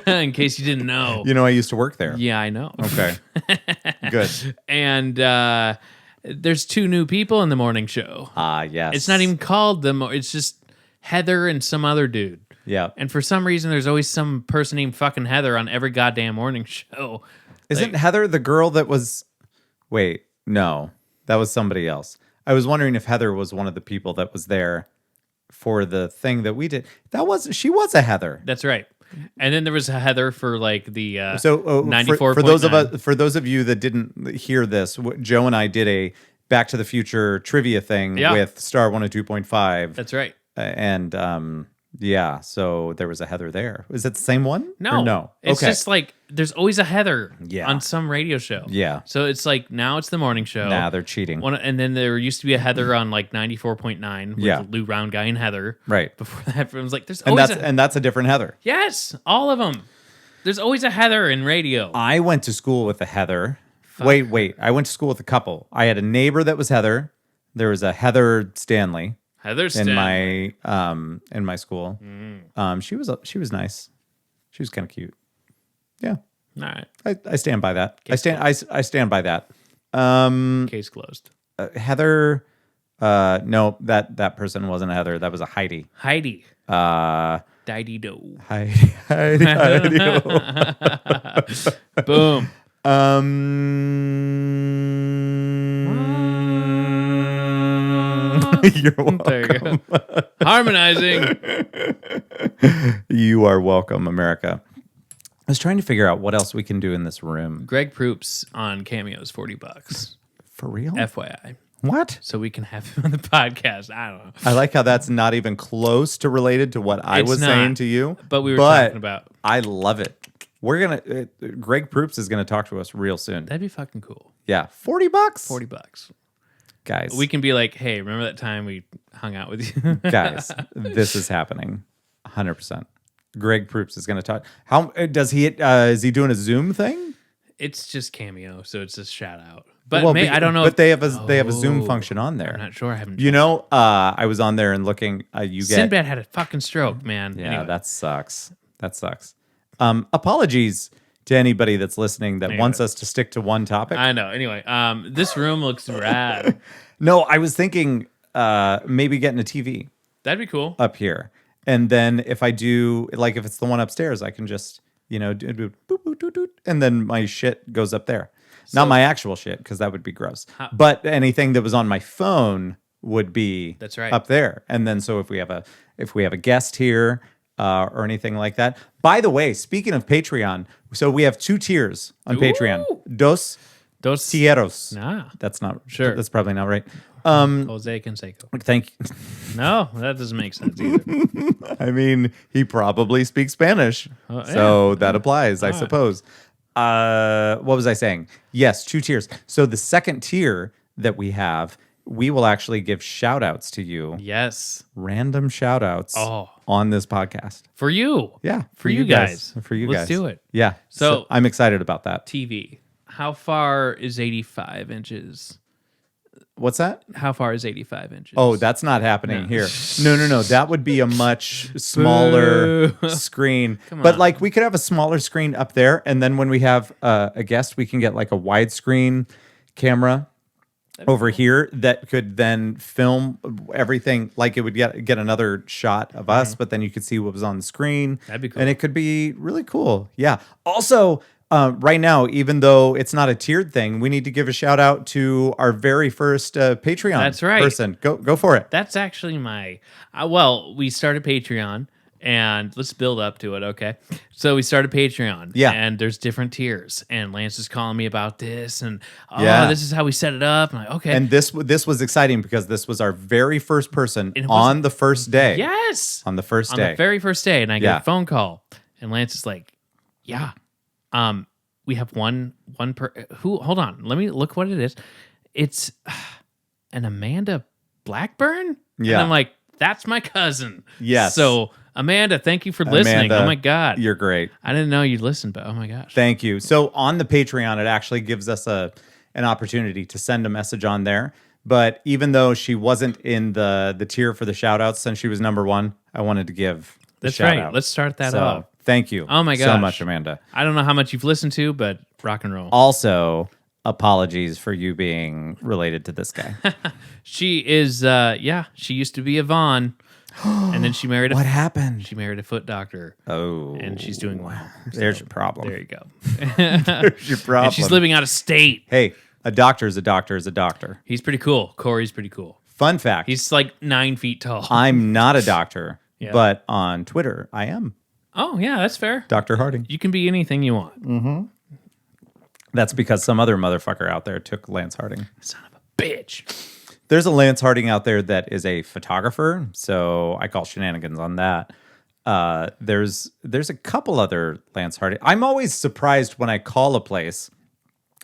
in case you didn't know. You know, I used to work there. Yeah, I know. Okay. Good. And there's 2 new people in the morning show. Yes. It's not even called it's just Heather and some other dude. Yeah. And for some reason, there's always some person named fucking Heather on every goddamn morning show. Isn't Heather the girl that was... Wait, no. That was somebody else. I was wondering if Heather was one of the people that was there for the thing that we did. She was a Heather. That's right. And then there was a Heather for like the 94.9. For those of you that didn't hear this, Joe and I did a Back to the Future trivia thing with Star 102.5. That's right. And yeah, so there was a Heather there. Is it the same one? No. Or no. It's okay. just like there's always a Heather Yeah. on some radio show. Yeah. So it's like now it's the morning show. Nah, they're cheating. And then there used to be a Heather on like 94.9 with Yeah. Lou Round Guy and Heather. Right. Before that, it was like there's And always that's a different Heather. Yes, all of them. There's always a Heather in radio. I went to school with a Heather. Wait. I went to school with a couple. I had a neighbor that was Heather. There was a Heather Stanley Heather in my school. She was nice. She was kind of cute. Yeah. All right. I stand by that. I stand by that. Case closed. Heather no, that person wasn't a Heather. That was a Heidi. Heidi. Heidi. Do. Heidi. Boom. You're welcome. There you go. Harmonizing. You are welcome, America. I was trying to figure out what else we can do in this room. Greg Proops on Cameo's $40. For real? FYI. What? So we can have him on the podcast. I don't know. I like how that's not even close to related to what I It's was not. saying to you. But we were talking about. I love it. We're gonna. Greg Proops is gonna talk to us real soon. That'd be fucking cool. Yeah, $40. $40. Guys. We can be like, hey, remember that time we hung out with you? Guys, this is happening. 100%. Greg Proops is gonna talk. How does he? Is he doing a Zoom thing? It's just Cameo, so it's a shout out. But Well, I don't know. But they have a Zoom function on I'm there. not sure. I haven't. You know, I was on there and looking. You get Sinbad had a fucking stroke, man. Yeah, Anyway. that sucks. That sucks. Apologies to anybody that's listening that wants us to stick to one topic. I know. Anyway, this room looks rad. No, I was thinking maybe getting a TV That'd be cool. up here. And then if I do, like if it's the one upstairs, I can just, do boop, boop, doot, doot, and then my shit goes up there. Not my actual shit, because that would be gross. But anything that was on my phone would be That's right. up there. And then so if we have a guest here or anything like that. By the way, speaking of Patreon, so we have 2 tiers on Patreon. Dos tieros. Nah. That's not Sure. That's probably not right. Jose Canseco. Thank you. No, that doesn't make sense either. I mean, he probably speaks Spanish, so that applies, I suppose. What was I saying? Yes, 2 tiers. So the second tier that we have, we will actually give shout outs to you. Yes. Random shout outs on this podcast. For you. Yeah. For you guys. For you Let's guys. do it. Yeah. So I'm excited about that. TV. How far is 85 inches What's that? How far is 85 inches? Oh, that's not happening No. here. No. That would be a much smaller Boo. screen. Come But on. like we could have a smaller screen up there, and then when we have a guest, we can get like a widescreen camera over here that could then film everything. Like it would get another shot of us, but then you could see what was on the screen. That'd be cool. And it could be really cool. Yeah. Also, right now, even though it's not a tiered thing, we need to give a shout out to our very first Patreon That's right. person. Go for it. That's actually my. Well, we started Patreon, and let's build up to it, okay? So we started Patreon, Yeah. and there's different tiers, and Lance is calling me about this, and Yeah. this is how we set it up. I'm like, okay, And this was exciting because this was our very first person It was- on the first day. yes, On the first on day. the very first day, and I get Yeah. a phone call, and Lance is like, yeah, we have one per who. Hold on, let me look what it is. It's an Amanda Blackburn. Yeah. and I'm like, that's my cousin. Yes. So Amanda, thank you for listening. Amanda, Oh my god, You're great. I didn't know you'd listen, but oh my gosh. Thank you. So on the Patreon, it actually gives us an opportunity to send a message on there. But even though she wasn't in the tier for the shout outs, since she was number one, I wanted to give the That's shout right. out. Let's start that So, off. thank you. Oh my so gosh. much, Amanda. I don't know how much you've listened to, but rock and roll. Also, apologies for you being related to this guy. She is, she used to be a Vaughn, and then she married What happened? she married a foot doctor, Oh, and she's doing well. there's your problem. There you go. There's your problem. And she's living out of state. Hey, a doctor is a doctor is a doctor. He's pretty cool. Corey's pretty cool. Fun fact: He's like 9 feet tall. I'm not a doctor, Yeah. but on Twitter I am Oh yeah, that's fair. Dr. Harding. You can be anything you want. That's because some other motherfucker out there took Lance Harding. Son of a bitch. There's a Lance Harding out there that is a photographer, so I call shenanigans on that. There's a couple other Lance Harding. I'm always surprised when I call a place,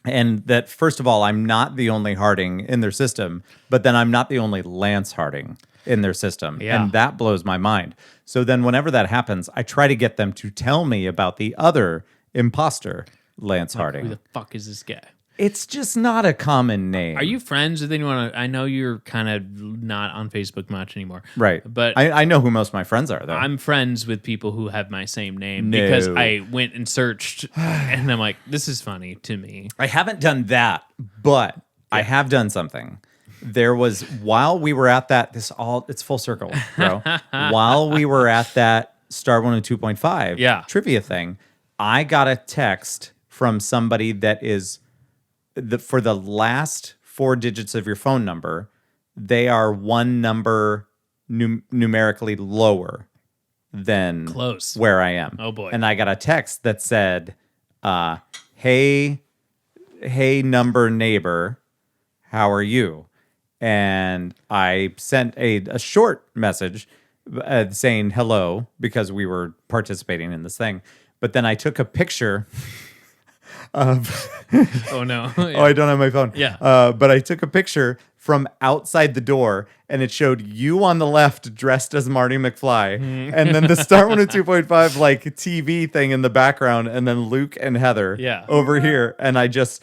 and that first of all, I'm not the only Harding in their system, but then I'm not the only Lance Harding in their system, Yeah. and that blows my mind. So then, whenever that happens, I try to get them to tell me about the other imposter Lance Who Harding. the fuck is this guy? It's just not a common name. Are you friends with anyone? I know you're kind of not on Facebook much anymore. right? But I know who most of my friends are, though. I'm friends with people who have my same name No. because I went and searched and I'm like, this is funny to me. I haven't done that, but I have done something. There was while we were at that, it's full circle, bro. While we were at that Star 102.5 Yeah. trivia thing, I got a text from somebody that is for the last 4 digits of your phone number, they are one number numerically lower than Close. where I am. Oh, boy. And I got a text that said, hey number neighbor, how are you? And I sent a short message saying hello because we were participating in this thing. But then I took a picture of Oh no. oh, I don't have my phone. Yeah. But I took a picture from outside the door, and it showed you on the left dressed as Marty McFly, and then the Star 102.5 like TV thing in the background, and then Luke and Heather Yeah. over here. And I just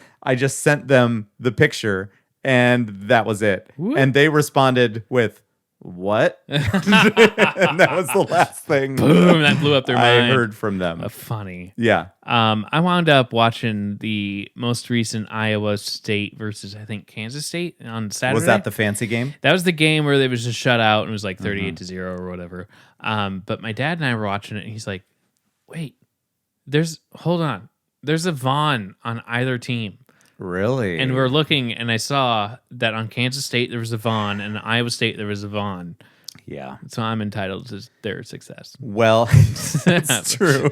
sent them the picture, and that was it. Whoop. And they responded with, "What?" And that was the last thing Boom, that blew up their I mind. heard from them. Funny. Yeah. I wound up watching the most recent Iowa State versus I think Kansas State on Saturday. Was that the fancy game? That was the game where there was a shutout and it was like Mm-hmm. 38-0 or whatever. But my dad and I were watching it and he's like, wait, hold on. There's a Vaughn on either team. Really? And we're looking and I saw that on Kansas State there was a Vaughn and Iowa State there was a Vaughn. Yeah. So I'm entitled to their success. Well, that's true.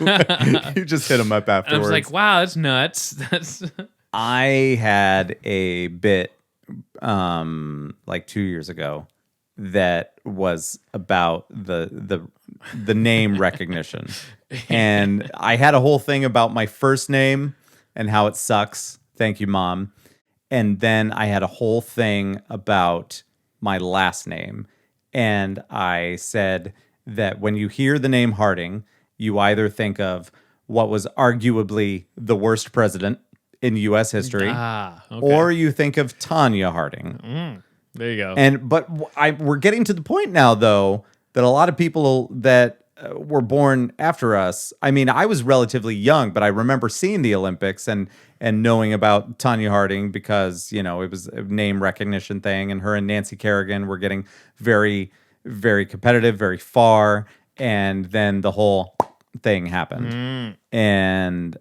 You just hit him up And I afterwards. was like, wow, that's nuts. That's I had a bit like 2 years ago that was about the name recognition. And I had a whole thing about my first name and how it sucks. Thank you, Mom. And then I had a whole thing about my last name. And I said that when you hear the name Harding, you either think of what was arguably the worst president in U.S. history, okay. or you think of Tanya Harding. There you go. We're getting to the point now, though, that a lot of people that were born after us. I mean, I was relatively young, but I remember seeing the Olympics and knowing about Tanya Harding because it was a name recognition thing, and her and Nancy Kerrigan were getting very, very competitive, very far, and then the whole thing happened. And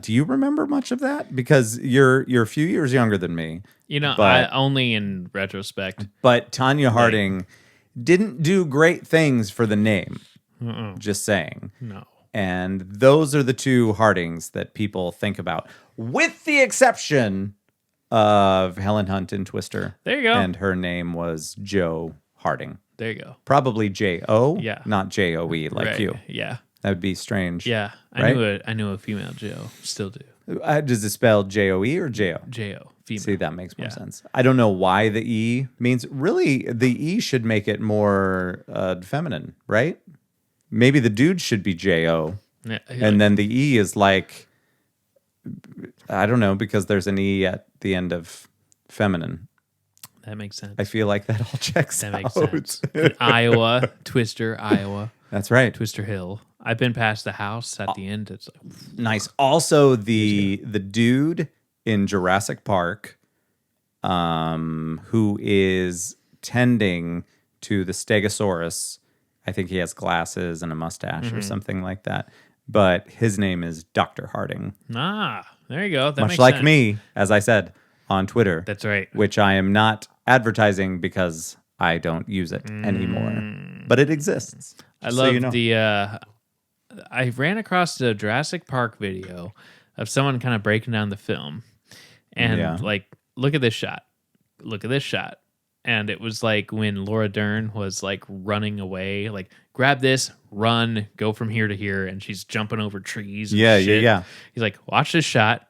do you remember much of that? Because you're a few years younger than me. I only in retrospect. But Tanya Harding didn't do great things for the name. Just saying. No. And those are the two Hardings that people think about, with the exception of Helen Hunt in Twister. There you go. And her name was Jo Harding. There you go. Probably J-O, Yeah. not J-O-E like Right. you. Yeah. That would be strange. Yeah. Right? I knew a female Joe. Still do. Does it spell J-O-E or J-O? J-O. Female. See, that makes more Yeah. sense. I don't know why the E means. Really, the E should make it more feminine, right? Maybe the dude should be J-O. Yeah. And then the E is like, I don't know, because there's an E at the end of feminine. That makes sense. I feel like that all checks That out. makes sense. In Iowa, Twister, Iowa, That's right. Twister Hill. I've been past the house at the end. It's like, Nice. Also, the dude in Jurassic Park, who is tending to the Stegosaurus. I think he has glasses and a mustache or something like that. But his name is Dr. Harding. there you go. That Much makes like sense. me, as I said, on Twitter. That's right. Which I am not advertising because I don't use it anymore. But it exists. I just love so you know. the. I ran across a Jurassic Park video of someone kind of breaking down the film, and like, look at this shot, look at this shot, and it was like when Laura Dern was like running away, like grab this, run, go from here to here, and she's jumping over trees. And shit. Yeah. He's like, watch this shot,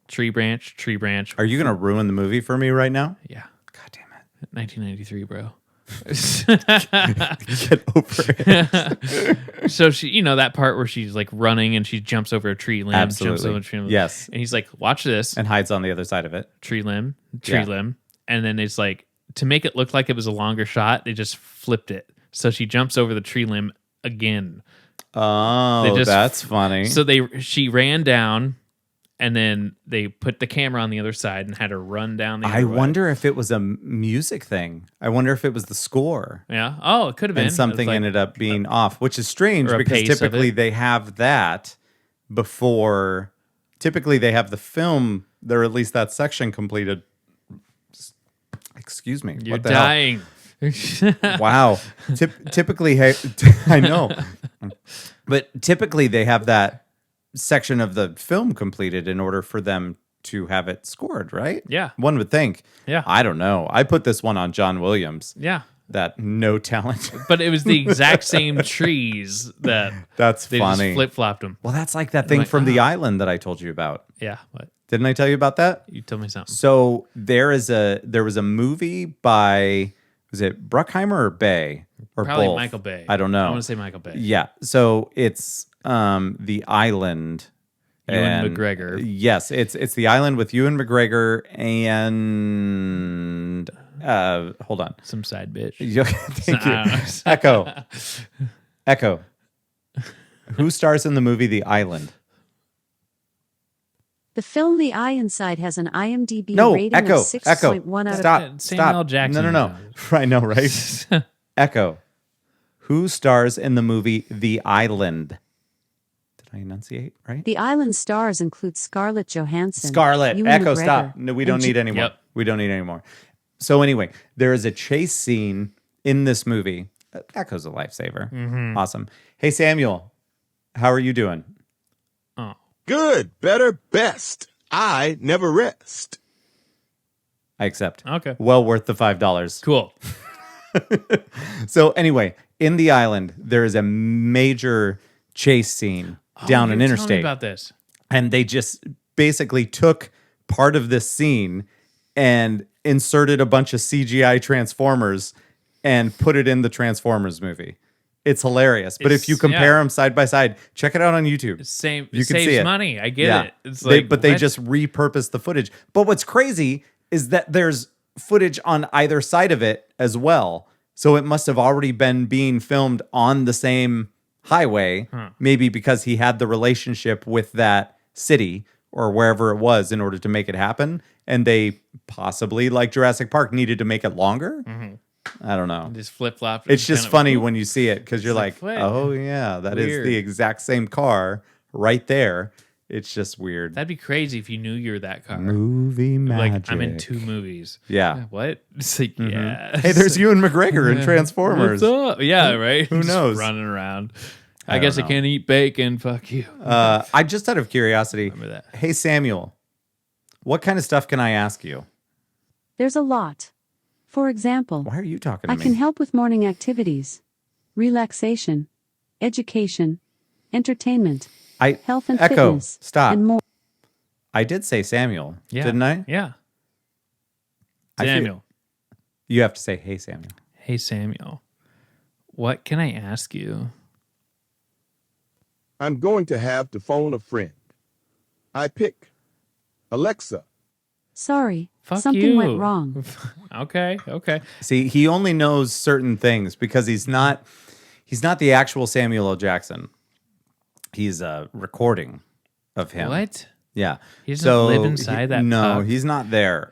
tree branch, tree branch. Are you going to ruin the movie for me right now? Yeah, God damn it. 1993, bro. Get over it. So she, that part where she's like running and she jumps over a tree limb, jumps Absolutely. over a tree limb. Yes. And he's like, watch this, And hides on the other side of it. tree limb, Yeah. and then it's like, to make it look like it was a longer shot, they just flipped it. So she jumps over the tree limb again. Oh, that's funny. So she ran down, and then they put the camera on the other side and had her run down the other I way. wonder if it was a music thing. I wonder if it was the score. Yeah. Oh, it could have been. And something It's like, ended up being off, which is strange or a because pace of typically it. they have that before. Typically they have the film, or at least that section completed. Excuse me. You're what the dying. hell? Wow. Typically, I know. But typically they have that section of the film completed in order for them to have it scored, right? Yeah. One would think. Yeah. I don't know. I put this one on John Williams. Yeah. That no talent. But it was the exact same trees that That's they funny. just flip flopped them. Well, that's like that thing like, from the island that I told you about. Yeah. What? Didn't I tell you about that? You tell me something. So there was a movie by, was it Bruckheimer or Bay or Probably both? Michael Bay. I don't know. I want to say Michael Bay. Yeah. So it's The Island. Ewan McGregor. Yes, it's The Island with Ewan McGregor and hold on. Some side bitch. Thank I don't you. know. Echo. Who stars in the movie The Island? The film The Eye Inside has an IMDb No, rating Echo. of 6.1 out of Stop. Samuel Stop. Jackson. No. I know, right? Echo. Who stars in the movie The Island? Did I enunciate right? The Island stars include Scarlett Johansson. Scarlett. Ewan Echo, McGregor, stop. No, we don't and need any more. Yep. We don't need any more. So anyway, there is a chase scene in this movie. Echo's a lifesaver. Mm-hmm. Awesome. Hey, Samuel, how are you doing? Oh. Good, better, best. I never rest. I accept. Okay. Well worth the $5. Cool. So anyway, in The Island, there is a major chase scene down an You were telling me interstate. about this. And they just basically took part of this scene and inserted a bunch of CGI Transformers and put it in the Transformers movie. It's hilarious. But if you compare them side by side, check it out on YouTube. Same. You It can see saves it. money. I get Yeah. it. It's They like, but they what? just repurposed the footage. But what's crazy is that there's footage on either side of it as well. So it must have already been being filmed on the same highway, maybe because he had the relationship with that city or wherever it was in order to make it happen. And they possibly, like Jurassic Park, needed to make it longer. I don't know. Just flip flop. It's just funny when you see it because you're like, what? oh, yeah, that is Weird. the exact same car right there. It's just weird. That'd be crazy if you knew you're that car. Movie magic. Like, I'm in 2 movies. Yeah. What? It's like, yeah. Hey, there's Ewan McGregor in Transformers. What's up? Yeah, right? Who Just knows? running around. I I guess don't I know. can't eat bacon. Fuck you. I just out of curiosity. Remember that. Hey, Samuel, what kind of stuff can I ask you? There's a lot. For example, Why are you talking to I me? can help with morning activities, relaxation, education, entertainment, health and Echo, fitness, stop. and more. I did say Samuel, Yeah. didn't I? Yeah. I feel- Samuel. You have to say, hey, Samuel. Hey, Samuel. What can I ask you? I'm going to have to phone a friend. I pick Alexa. Sorry, Fuck something you. went wrong. Okay. See, he only knows certain things because he's not the actual Samuel L. Jackson. He's a recording of him. What? Yeah. He doesn't live inside that No, puck. he's not there.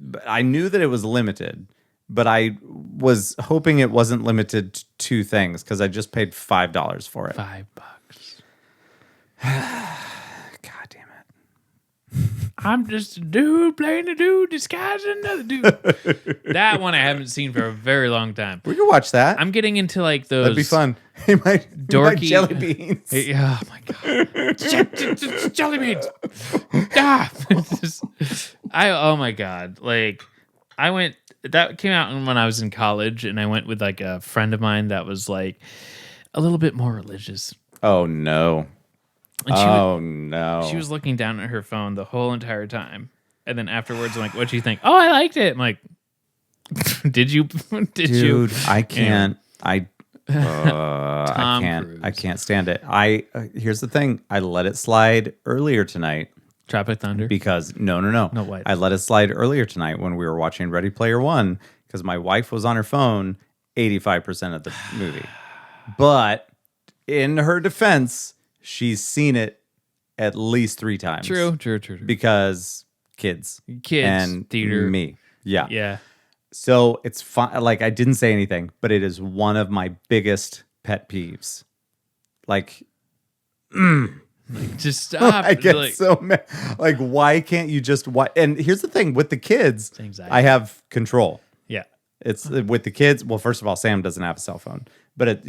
But I knew that it was limited, but I was hoping it wasn't limited to 2 things because I just paid $5 for it. $5. God damn it. I'm just a dude playing a dude disguised as another dude. That one I haven't seen for a very long time. We can watch that. I'm getting into like those. That'd be fun. He might Dorky- jelly beans. Hey, oh my god! Jelly beans. Ah! Oh my god! Like I went. That came out when I was in college, and I went with like a friend of mine that was like a little bit more religious. Oh no. And No. she was looking down at her phone the whole entire time, and then afterwards, I'm like, "What'd you think?" Oh, I liked it. I'm like, "Did you? Did you?" Dude, I can't. I Tom can't. Cruise. I can't stand it. Here's the thing. I let it slide earlier tonight Tropic Thunder. because no. No, what? I let it slide earlier tonight when we were watching Ready Player One because my wife was on her phone 85% of the movie. But in her defense, she's seen it at least 3 times. True. Because kids and theater. me. Yeah. Yeah. So it's fun. Like I didn't say anything, but it is one of my biggest pet peeves. Like, Just stop. I get Like, so mad. Like, why can't you just watch? And here's the thing with the kids, anxiety. I have control. yeah. It's with the kids. Well, first of all, Sam doesn't have a cell phone, but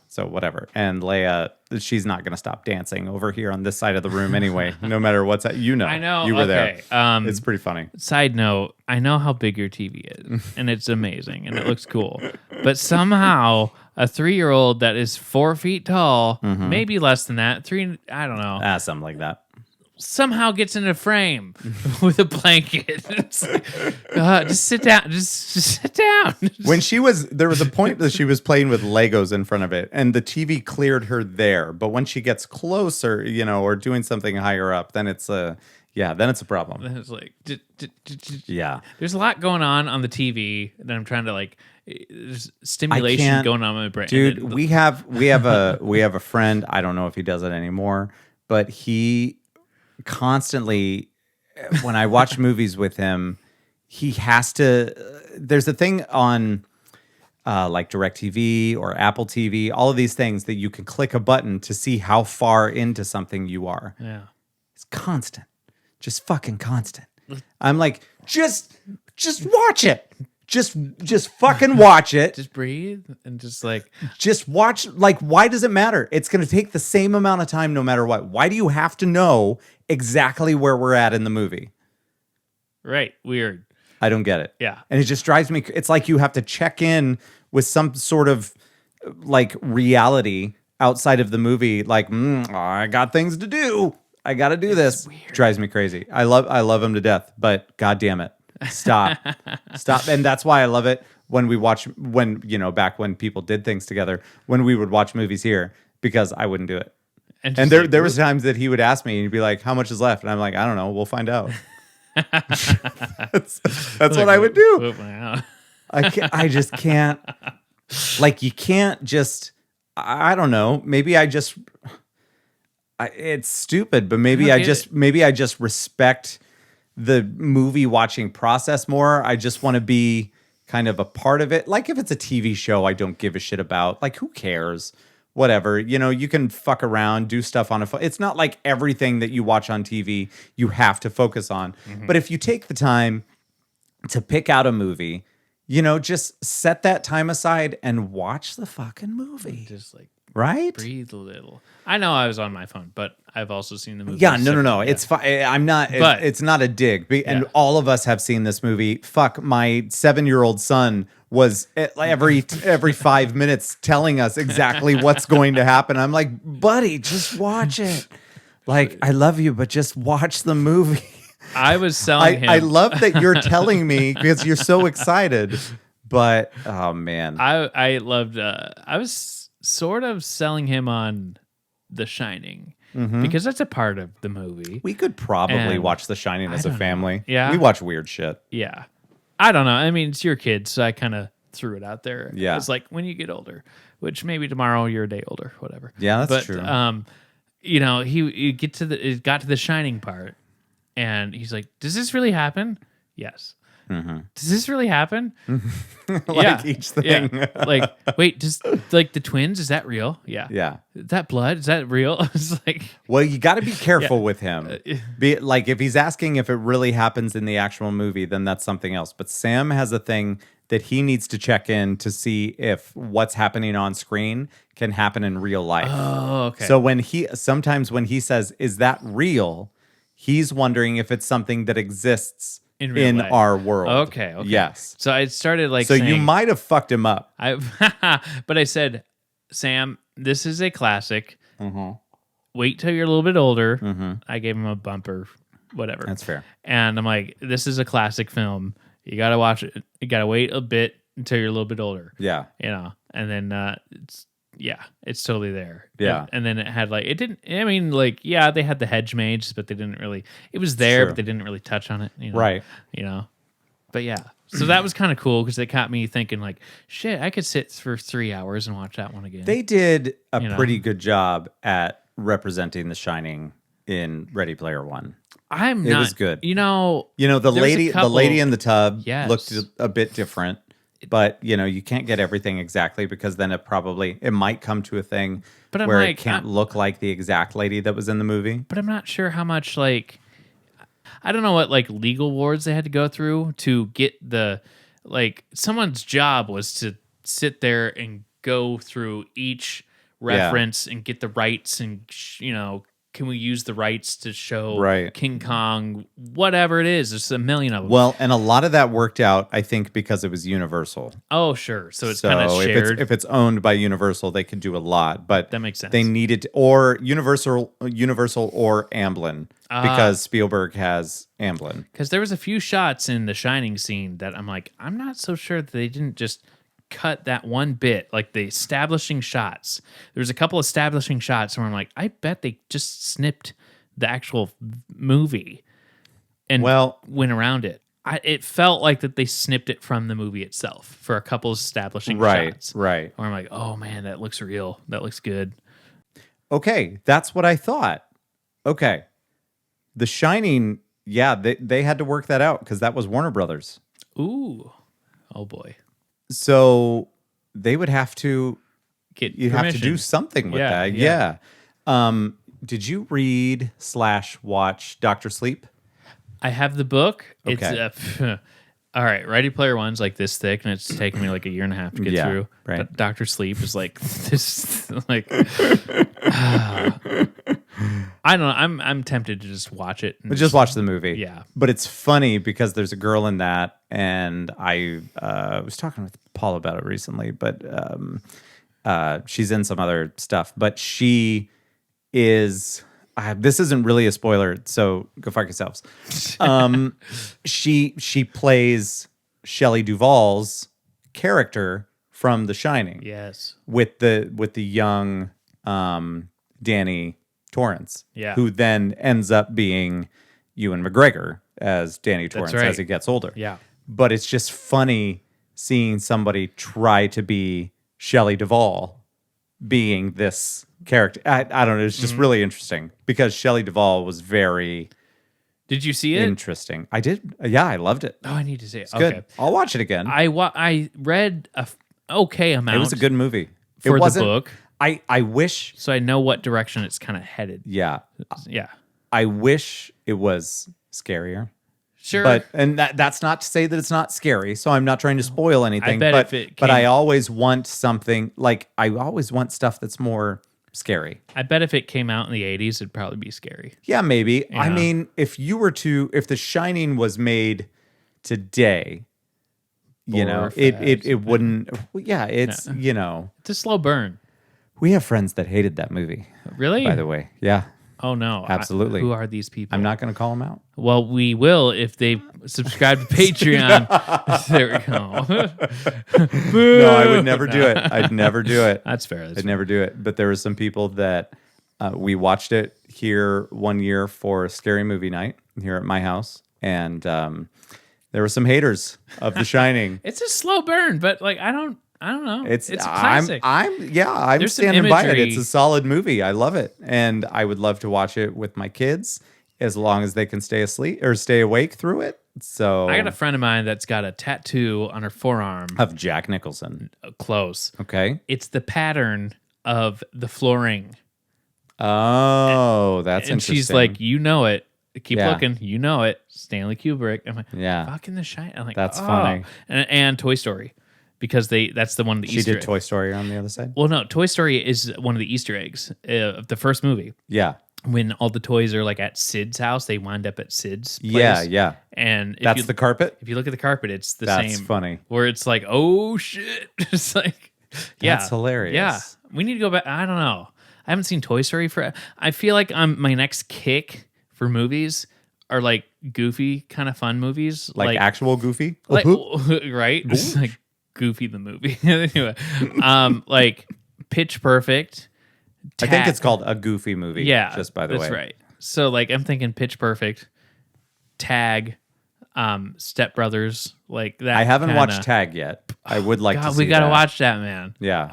so whatever. And Leia, she's not going to stop dancing over here on this side of the room anyway, no matter what's I know. You were there. It's pretty funny. Side note, I know how big your TV is, and it's amazing, and it looks cool. But somehow, a 3-year-old that is 4 feet tall, maybe less than that, 3, I don't know, Something like that. somehow gets in a frame with a blanket. It's like, just sit down. Just sit down. When there was a point that she was playing with Legos in front of it, and the TV cleared her there. But when she gets closer, or doing something higher up, then it's a problem. It's like, Yeah. there's a lot going on the TV that I'm trying to like. There's stimulation going on in my brain, Dude. We have a friend. I don't know if he does it anymore, but he constantly, when I watch movies with him, he has to. There's a thing on like DirecTV or Apple TV, all of these things that you can click a button to see how far into something you are. Yeah. It's constant, just fucking constant. I'm like, just watch it. Just fucking watch it. Just breathe and just like Just watch. Like, why does it matter? It's going to take the same amount of time no matter what. Why do you have to know exactly where we're at in the movie? right. Weird. I don't get it. Yeah. And it just drives me. It's like you have to check in with some sort of like reality outside of the movie. Like, I got things to do. I got to do this. weird. Drives me crazy. I love him to death, but God damn it. Stop. And that's why I love it when we watch, back when people did things together, when we would watch movies here, because I wouldn't do it. And And just there like, was times that he would ask me and he'd be like, how much is left? And I'm like, I don't know. We'll find out. That's what I would do. Whoop, wow. I just can't. Like, you can't just. I don't know. Maybe it's stupid, but maybe I just respect the movie watching process more. I just want to be kind of a part of it. Like, if it's a TV show I don't give a shit about, like, who cares? Whatever, you can fuck around, do stuff on a phone. It's not like everything that you watch on TV you have to focus on. But if you take the time to pick out a movie, just set that time aside and watch the fucking movie. Just like right? breathe a little. I know I was on my phone, but I've also seen the movie. Yeah, no. It's fine. I'm not. But- it's not a dig. And all of us have seen this movie. Fuck, my 7-year-old son was every 5 minutes telling us exactly what's going to happen. I'm like, buddy, just watch it. Like, I love you, but just watch the movie. I was selling him. I love that you're telling me because you're so excited. But oh man, I loved. I was sort of selling him on The Shining because that's a part of the movie. we could probably And watch The Shining as a don't know. family. Yeah. We watch weird shit. Yeah. I don't know. I mean, it's your kid, so I kind of threw it out there. Yeah. It's like when you get older, which maybe tomorrow you're a day older, whatever. Yeah, that's but, true. He it got to the Shining part, and he's like, "Does this really happen?" Yes. Does this really happen? Like each thing. Yeah. Like, wait, does like the twins? Is that real? Yeah. Yeah. That blood, is that real? It's like, Well, you got to be careful with him. Be like, if he's asking if it really happens in the actual movie, then that's something else. But Sam has a thing that he needs to check in to see if what's happening on screen can happen in real life. oh, okay. So sometimes when he says, "Is that real?" he's wondering if it's something that exists In real life. our world. Okay. Yes. So I started like, So you saying- might have fucked him up. but I said, Sam, this is a classic. Mm-hmm. Wait till you're a little bit older. I gave him a bumper, whatever. That's fair. And I'm like, this is a classic film. You got to watch it. You got to wait a bit until you're a little bit older. Yeah. And then it's totally there. Yeah. And then it had like, it didn't, I mean, like, yeah, they had the hedge mages, but they didn't really, it was there, Sure. but they didn't really touch on it. Right. But yeah. So that was kind of cool because it got me thinking like, shit, I could sit for 3 hours and watch that one again. They did a You know. pretty good job at representing The Shining in Ready Player One. I'm It not. was good. You know, The There's a lady couple- in the tub Yes. looked a bit different, but you can't get everything exactly because then it might come to a thing But I'm where like, it can't look like the exact lady that was in the movie. but I'm not sure how much like, I don't know what like legal wars they had to go through to get someone's job was to sit there and go through each reference and get the rights and can we use the rights to show Right. King Kong, whatever it is. There's a million of them. Well, and a lot of that worked out, I think, because it was Universal. Oh, sure. So it's So kind of shared. if it's owned by Universal, they could do a lot. But That makes sense. They needed or Universal or Amblin because Spielberg has Amblin. Because there was a few shots in the Shining scene that I'm like, I'm not so sure that they didn't just cut that one bit, like the establishing shots. There's a couple establishing shots where I'm like, I bet they just snipped the actual movie and went around it. It felt like that they snipped it from the movie itself for a couple establishing shots. Right. Where I'm like, oh man, that looks real. That looks good. Okay, that's what I thought. Okay. The Shining, yeah, they had to work that out because that was Warner Brothers. Ooh. Oh boy. So they would have to Get have to permission. do something with Yeah, that. yeah. Yeah. Did you read / watch Dr. Sleep? I have the book. Okay. It's all right. Ready Player One's like this thick, and it's taken me like a year and a half to get Yeah, through. right. But Doctor Sleep is like this. Like, I don't know. I'm tempted to just watch it. And But just watch the movie. Yeah. But it's funny because there's a girl in that, and I was talking with Paul about it recently, but she's in some other stuff. But she is... this isn't really a spoiler, so go fuck yourselves. She plays Shelley Duvall's character from The Shining. Yes. With the young Danny Torrance, Yeah. who then ends up being Ewan McGregor as Danny Torrance right. as he gets older. Yeah. But it's just funny seeing somebody try to be Shelley Duvall being this character. I don't know. It's just really interesting because Shelley Duvall was very Did you see it? interesting. I did. Yeah, I loved it. Oh, I need to see it. It's good. I'll watch it again. I read a okay amount. It was a good movie. for it the wasn't, book, I wish. so I know what direction it's kind of headed. Yeah, Yeah, I wish it was scarier. sure. But that's not to say that it's not scary. So I'm not trying to spoil anything. bet but if it but came- I always want something like I always want stuff that's more scary. I bet if it came out in the 80s, it'd probably be scary. Yeah, maybe. I Yeah. mean, if The Shining was made today, you know, Bore it fest. wouldn't. Yeah, it's It's a slow burn. we have friends that hated that movie. Really? By the way, yeah, Oh no! Absolutely. Who are these people? I'm not going to call them out. Well, we will if they subscribe to Patreon. There we go. No, I would never do it. I'd never do it. That's fair. That's I'd fair. never do it. But there were some people that we watched it here one year for Scary Movie Night here at my house, and there were some haters of The Shining. It's a slow burn, but like I don't know. It's a classic. I'm There's some standing by it. imagery. It's a solid movie. I love it, and I would love to watch it with my kids as long as they can stay asleep or stay awake through it. So I got a friend of mine that's got a tattoo on her forearm. of Jack Nicholson. Close. Okay. It's the pattern of the flooring. Oh, that's And interesting. she's like, you know it. Keep Yeah. looking. You know it. Stanley Kubrick. I'm like, Yeah. fucking The Shine. I'm like, That's oh. funny. And Toy Story, because that's the one of the she Easter. did Toy Story on the other side. Well, no, Toy Story is one of the Easter eggs of the first movie. Yeah. When all the toys are like at Sid's house, they wind up at Sid's place. Yeah, yeah. And if That's you, the carpet. if you look at the carpet, it's the That's same. funny. Where it's like, oh shit. It's like, yeah. That's hilarious. Yeah. We need to go back. I don't know. I haven't seen Toy Story for. I feel like my next kick for movies are like goofy, kind of fun movies. Like actual Goofy. like right? It's like Goofy the movie. Anyway, like Pitch Perfect. I think it's called a Goofy movie. Yeah, Just by the way. that's right. So like I'm thinking Pitch Perfect, Tag, Step Brothers, like that. I haven't kinda. watched Tag yet. I would like to God, see we gotta that. watch that, man. Yeah.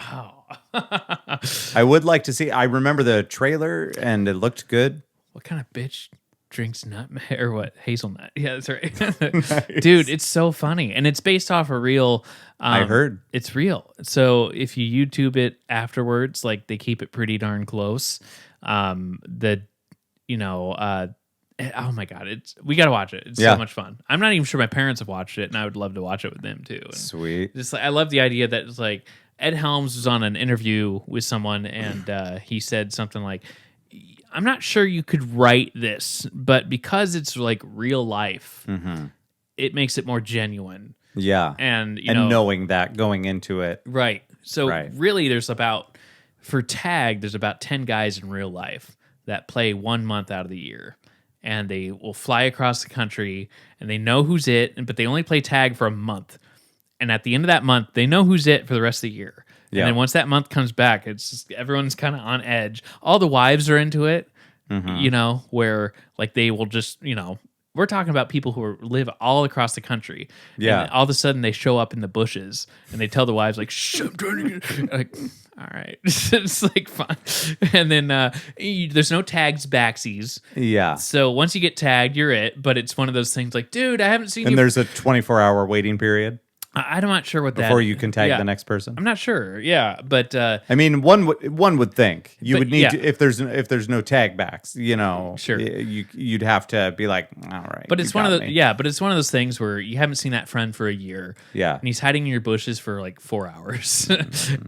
Oh. I would like to see. I remember the trailer and it looked good. What kind of bitch drinks nutmeg or what hazelnut? Yeah, that's right. Dude, it's so funny, and it's based off a real. I heard. It's real. So if you YouTube it afterwards, like they keep it pretty darn close. Oh my god, we gotta watch it. It's Yeah. so much fun. I'm not even sure my parents have watched it, and I would love to watch it with them too. And Sweet. just like, I love the idea that it's like Ed Helms was on an interview with someone, and he said something like, "I'm not sure you could write this, but because it's like real life, it makes it more genuine." Yeah. And knowing that going into it. right. So Right. really, there's about 10 guys in real life that play 1 month out of the year. And they will fly across the country and they know who's it, but they only play tag for a month. And at the end of that month, they know who's it for the rest of the year. Yeah. And then once that month comes back, it's just everyone's kind of on edge. All the wives are into it, where like they will just, we're talking about people who live all across the country. Yeah. And all of a sudden they show up in the bushes and they tell the wives like, "Shh, I'm trying to get," like, all right. It's like fun. And then there's no tags backsies. Yeah. So once you get tagged, you're it. But it's one of those things like, dude, I haven't seen And you. there's a 24-hour waiting period I'm not sure what that before you can tag yeah. the next person. I'm not sure. Yeah. But I mean, one would think you But, would need yeah. to, if there's no tag backs, Sure. you'd have to be like, all right. But you it's one got of the me. yeah, but it's one of those things where you haven't seen that friend for a year. Yeah. And he's hiding in your bushes for like 4 hours.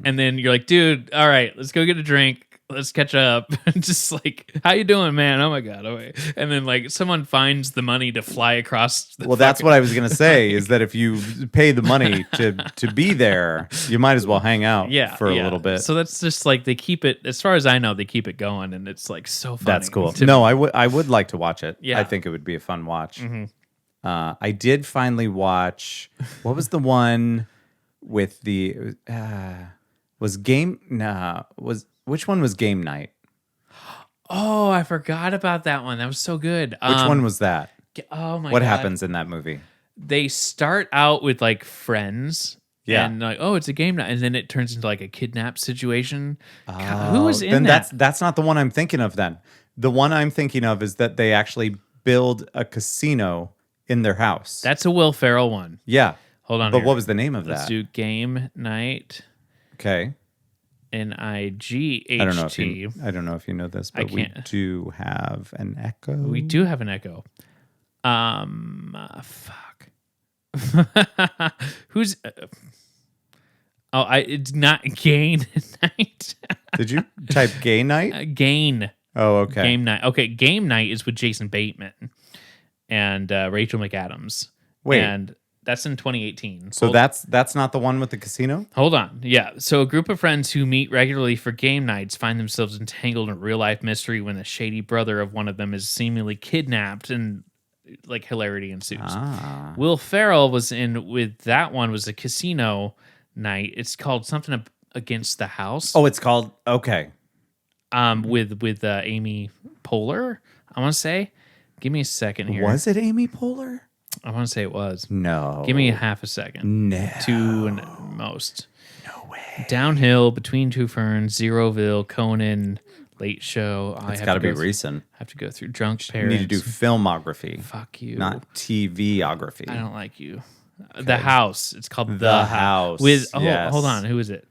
And then you're like, dude, all right, let's go get a drink. Let's catch up. Just like, how you doing, man? Oh my God. Oh wait. And then like someone finds the money to fly across the Well, that's what I was gonna say. Is that if you pay the money to be there, you might as well hang out for a little bit. So that's just like they keep it, as far as I know, they keep it going, and it's like so funny. That's cool. to No, me. I would like to watch it. Yeah. I think it would be a fun watch. I did finally watch. What was the one with the which one was Game Night? Oh, I forgot about that one. That was so good. Which one was that? Oh my god. What happens in that movie? They start out with like friends. Yeah. And like, oh, it's a game night, and then it turns into like a kidnap situation. God, who was in then that? that's not the one I'm thinking of then. The one I'm thinking of is that they actually build a casino in their house. That's a Will Ferrell one. Yeah. Hold on. But here. what was the name of Let's that? do game night. Okay. NIGHT. I don't know if you know this, but we do have an echo. We do have an echo. Fuck. Who's? It's not Gain Night. Did you type gay night? Gain. Oh, okay. Game night. Okay, game night is with Jason Bateman and Rachel McAdams. Wait. And that's in 2018. So that's not the one with the casino? Hold on. Yeah. So a group of friends who meet regularly for game nights find themselves entangled in a real life mystery when the shady brother of one of them is seemingly kidnapped, and like hilarity ensues. Will Ferrell was in with that one, was a casino night. It's called something Against the House. Oh, it's called okay. With Amy Poehler, I want to say. Give me a second here. Was it Amy Poehler? I want to say it was. No. Give me a half a second. No. Two and most. No way. Downhill, Between Two Ferns, Zeroville, Conan, Late Show. It's got to be recent. I have to go through Drunk You Parents. need to do filmography. Fuck you. Not TVography. I don't like you. The House. It's called The House. With yes. hold on. Who is it?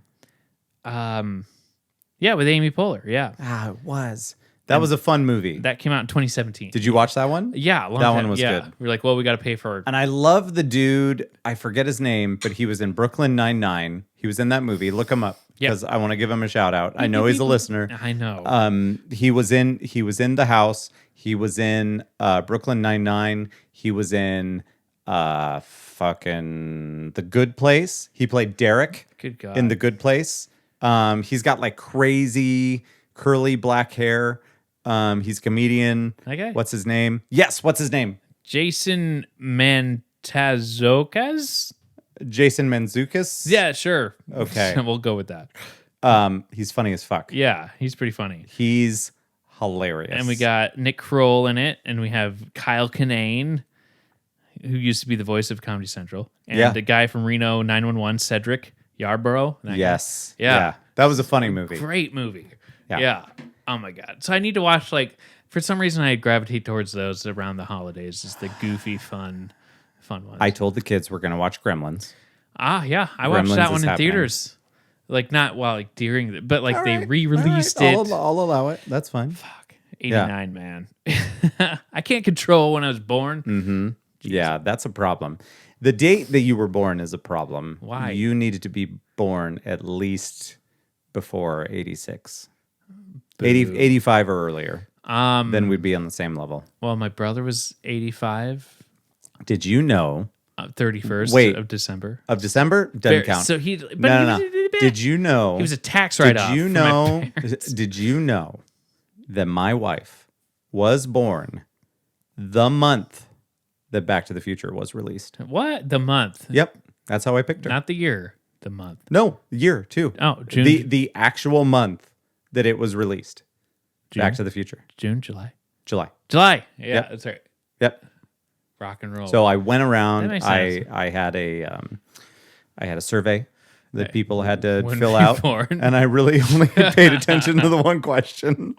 Yeah, with Amy Poehler. Yeah. It was. That was a fun movie. That came out in 2017. Did you watch that one? Yeah, that one was good. We're like, well, we got to pay for. And I love the dude. I forget his name, but he was in Brooklyn Nine-Nine. He was in that movie. Look him up because I want to give him a shout out. I know he's a listener. I know. He was in The House. He was in Brooklyn Nine-Nine. He was in fucking The Good Place. He played Derek. Good God. In The Good Place. He's got like crazy curly black hair. He's a comedian. Okay. What's his name? Yes, what's his name? Jason Mantzoukas? Jason Mantzoukas? Yeah, sure. Okay. We'll go with that. He's funny as fuck. Yeah, he's pretty funny. He's hilarious. And we got Nick Kroll in it, and we have Kyle Kinane, who used to be the voice of Comedy Central, and the guy from Reno 911, Cedric Yarborough. Yes. Guy. Yeah. That was a funny movie. Great movie. Yeah. Oh my God. So I need to watch, like, for some reason I gravitate towards those around the holidays. It's the goofy, fun ones. I told the kids we're going to watch Gremlins. Yeah. I watched Gremlins that one is in happening. theaters. Like, not while, like, during, but like All they right. re-released All right. it. I'll allow it. That's fine. Fuck. 89, man. I can't control when I was born. Mm-hmm. Yeah, that's a problem. The date that you were born is a problem. Why? You needed to be born at least before 86. 85 or earlier. Then we'd be on the same level. Well, my brother was 85. Did you know 31st of December. Of December? Doesn't count. So he, but no. he, Did you know? He was a tax write-off. Did you know? Did you know that my wife was born the month that Back to the Future was released? What? The month? Yep, that's how I picked her. Not the year. The month. No, year too. Oh, June. The actual month that it was released. June? Back to the Future. June, July. July. Yeah, Yep. that's right. Yep. Rock and roll. So I went That around. makes sense. I had a survey that people had to When fill were you out, born? and I really only paid attention to the one question.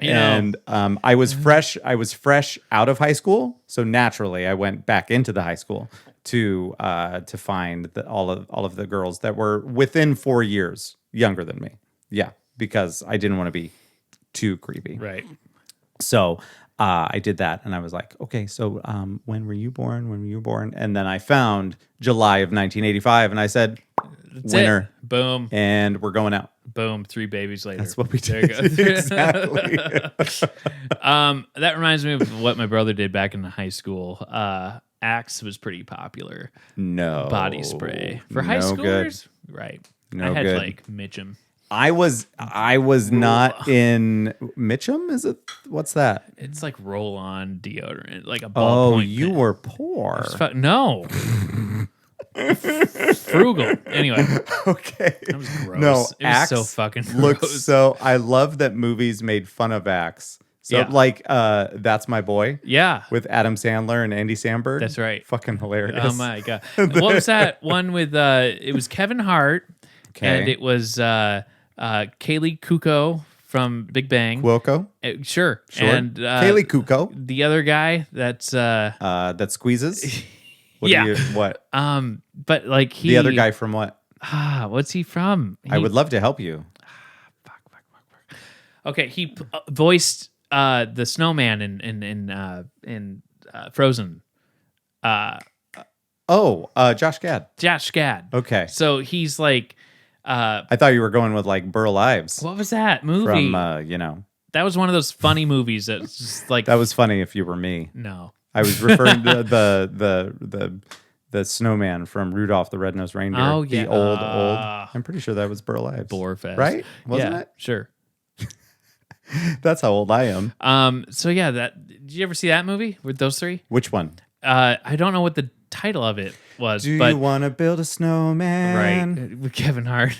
And I was fresh. I was fresh out of high school, so naturally I went back into the high school to find all of the girls that were within 4 years younger than me. Yeah, because I didn't want to be too creepy. right. So I did that, and I was like, okay, so when were you born? When were you born? And then I found July of 1985, and I said, That's winner. it. Boom. And we're going out. Boom. 3 babies later. That's what we There did. you go. Exactly. That reminds me of what my brother did back in high school. Axe was pretty popular. No. Body spray. For high No schoolers? Right. No I had good. like Mitchum. I was not in Mitchum. Is it? What's that? It's like roll-on deodorant, like a Oh, ballpoint. you were poor. No. Frugal. Anyway, Okay. that was gross. No, it was Axe so fucking gross. looks so. I love that movies made fun of Axe So Yeah. like That's My Boy Yeah. with Adam Sandler and Andy Samberg. That's right. Fucking hilarious. Oh my god! What was that one with? It was Kevin Hart, Okay. and it was Kaylee Kuko from Big Bang. Cuoco? Sure. Sure. And Kaylee Kuko. the other guy that's That squeezes? Yeah. What? but like he The other guy from what? what's he from? I would love to help you. Fuck. Okay, he voiced the snowman in Frozen. Josh Gad. Josh Gad. Okay. So he's like, I thought you were going with like Burl Ives what was that movie? from, That was one of those funny movies that's just like that was funny if you were me. no. I was referring to the snowman from Rudolph the Red-Nosed Reindeer. Oh, yeah. The old. I'm pretty sure that was Burl Ives. Borefest. Right? Wasn't Yeah, it? sure. That's how old I am. So yeah, did you ever see that movie with those three? Which one? I don't know what the title of it was, Do but you want to build a snowman? right with Kevin Hart.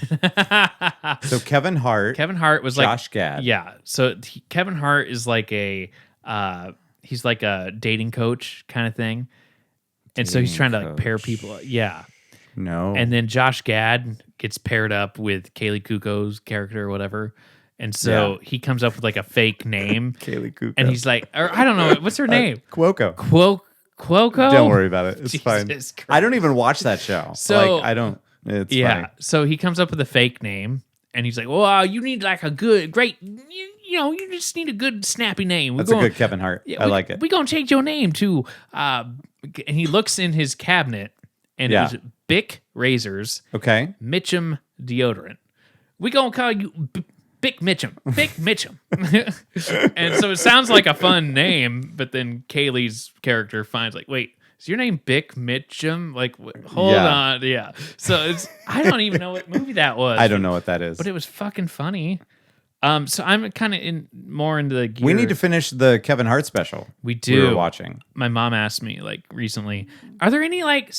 So Kevin Hart. Kevin Hart was like Josh Gad. Yeah. So Kevin Hart is like he's like a dating coach kind of thing. And so he's trying to like pair people up. Yeah. No. And then Josh Gad gets paired up with Kaylee Kuko's character or whatever. And so he comes up with like a fake name. Kaylee Kuko. And he's like, or I don't know, what's her name? Cuoco. Cuoco? Don't worry about it. It's Jesus fine. Christ. I don't even watch that show. So- like, I don't. It's Yeah. funny. So he comes up with a fake name. And he's like, well, you need like a great, you just need a good snappy name. That's a good Kevin Hart. I like it. We're going to change your name to, and he looks in his cabinet and Yeah. it was Bic Razors, Okay. Mitchum Deodorant. We're going to call you Bic Mitchum. Bic Mitchum. And so it sounds like a fun name, but then Kaylee's character finds like, wait, is your name Bic Mitchum? Like, hold Yeah. on. Yeah. So I don't even know what movie that was. I don't know what that is. But it was fucking funny. So I'm kind of more into the gear. We need to finish the Kevin Hart special. We do. We were watching. My mom asked me like recently, are there any like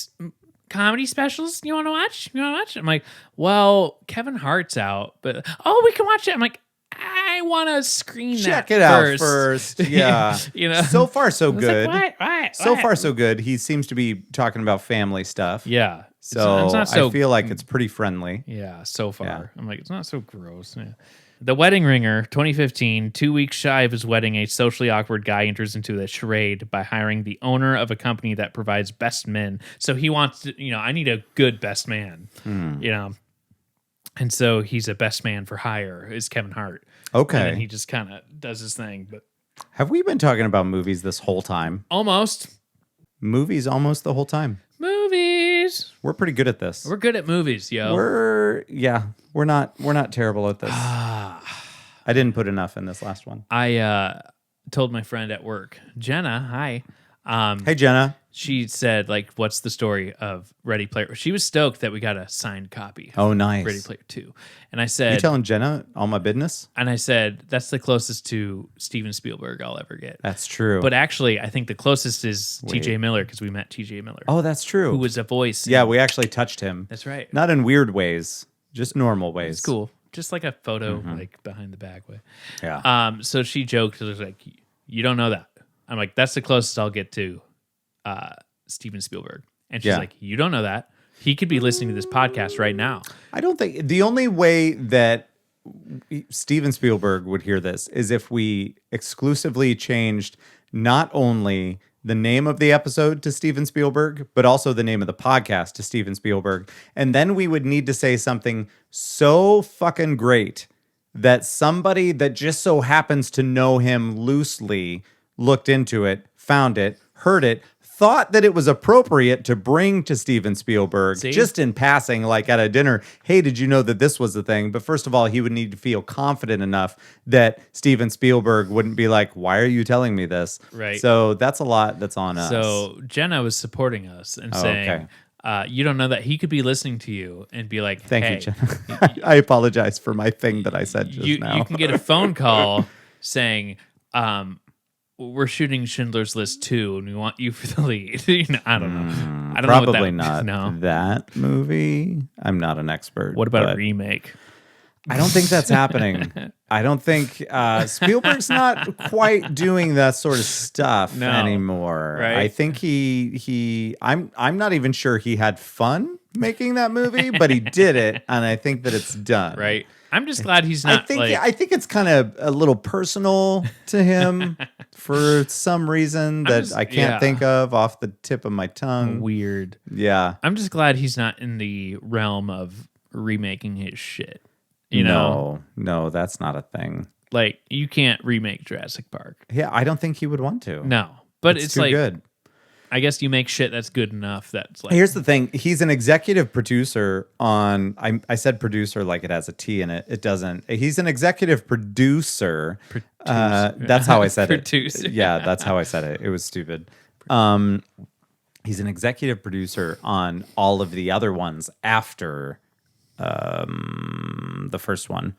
comedy specials you want to watch? I'm like, well, Kevin Hart's out, but we can watch it. I'm like, I want to screen Check that it out first. first. Yeah. So far, so I was good. like, what? So far, so good. He seems to be talking about family stuff. Yeah. So, it's not so I feel like it's pretty friendly. Yeah, so far. Yeah. I'm like, it's not so gross. Yeah. The Wedding Ringer, 2015, 2 weeks shy of his wedding, a socially awkward guy enters into a charade by hiring the owner of a company that provides best men. So he wants to, I need a good best man, And so he's a best man for hire, is Kevin Hart. Okay. And then he just kind of does his thing. But Have we been talking about movies this whole time? almost. Movies almost the whole time. Movies. We're pretty good at this. We're good at movies, yo. We're not terrible at this. I didn't put enough in this last one. I told my friend at work, Jenna, hi. Hey Jenna. She said, like, what's the story of Ready Player? She was stoked that we got a signed copy. Oh, of nice. Ready Player 2. And I You said, telling Jenna all my business? that's the closest to Steven Spielberg I'll ever get. That's true. But actually, I think the closest is T.J. Miller because we met T.J. Miller, oh, that's true. who was a voice. Yeah, we actually touched him. That's right. Not in weird ways, just normal ways. It's cool. Just like a photo, like behind the back way. Yeah. So she joked, she was like, you don't know that. I'm like, that's the closest I'll get to Steven Spielberg. And she's Yeah. like, you don't know that. He could be listening to this podcast right now. I don't think the only way that Steven Spielberg would hear this is if we exclusively changed not only the name of the episode to Steven Spielberg, but also the name of the podcast to Steven Spielberg. And then we would need to say something so fucking great that somebody that just so happens to know him loosely looked into it, found it, heard it, thought that it was appropriate to bring to Steven Spielberg See? just in passing, like at a dinner. Hey, did you know that this was the thing? But first of all, he would need to feel confident enough that Steven Spielberg wouldn't be like, why are you telling me this? Right. So that's a lot that's on us. So Jenna was supporting us and saying, you don't know that he could be listening to you and be like, Thank hey, you, Jenna. I apologize for my thing that I said just now. you can get a phone call saying, we're shooting Schindler's List 2 and we want you for the lead. I don't know. I don't know Probably what that, not No. that movie. I'm not an expert. What about a but remake? I don't think that's happening. I don't think Spielberg's not quite doing that sort of stuff anymore. Right? I think I'm not even sure he had fun making that movie, but he did it, and I think that it's done. Right. I'm just glad he's not. I think it's kind of a little personal to him for some reason that I can't think of off the tip of my tongue. Weird. Yeah. I'm just glad he's not in the realm of remaking his shit. You know? No, that's not a thing. Like, you can't remake Jurassic Park. Yeah, I don't think he would want to. No. But it's too like, good. I guess you make shit that's good enough. That's like. Here's the thing. He's an executive producer on, I said producer like it has a T in it. It doesn't. He's an executive producer. That's how I said Producer. it. Yeah, that's how I said it. It was stupid. He's an executive producer on all of the other ones after the first one.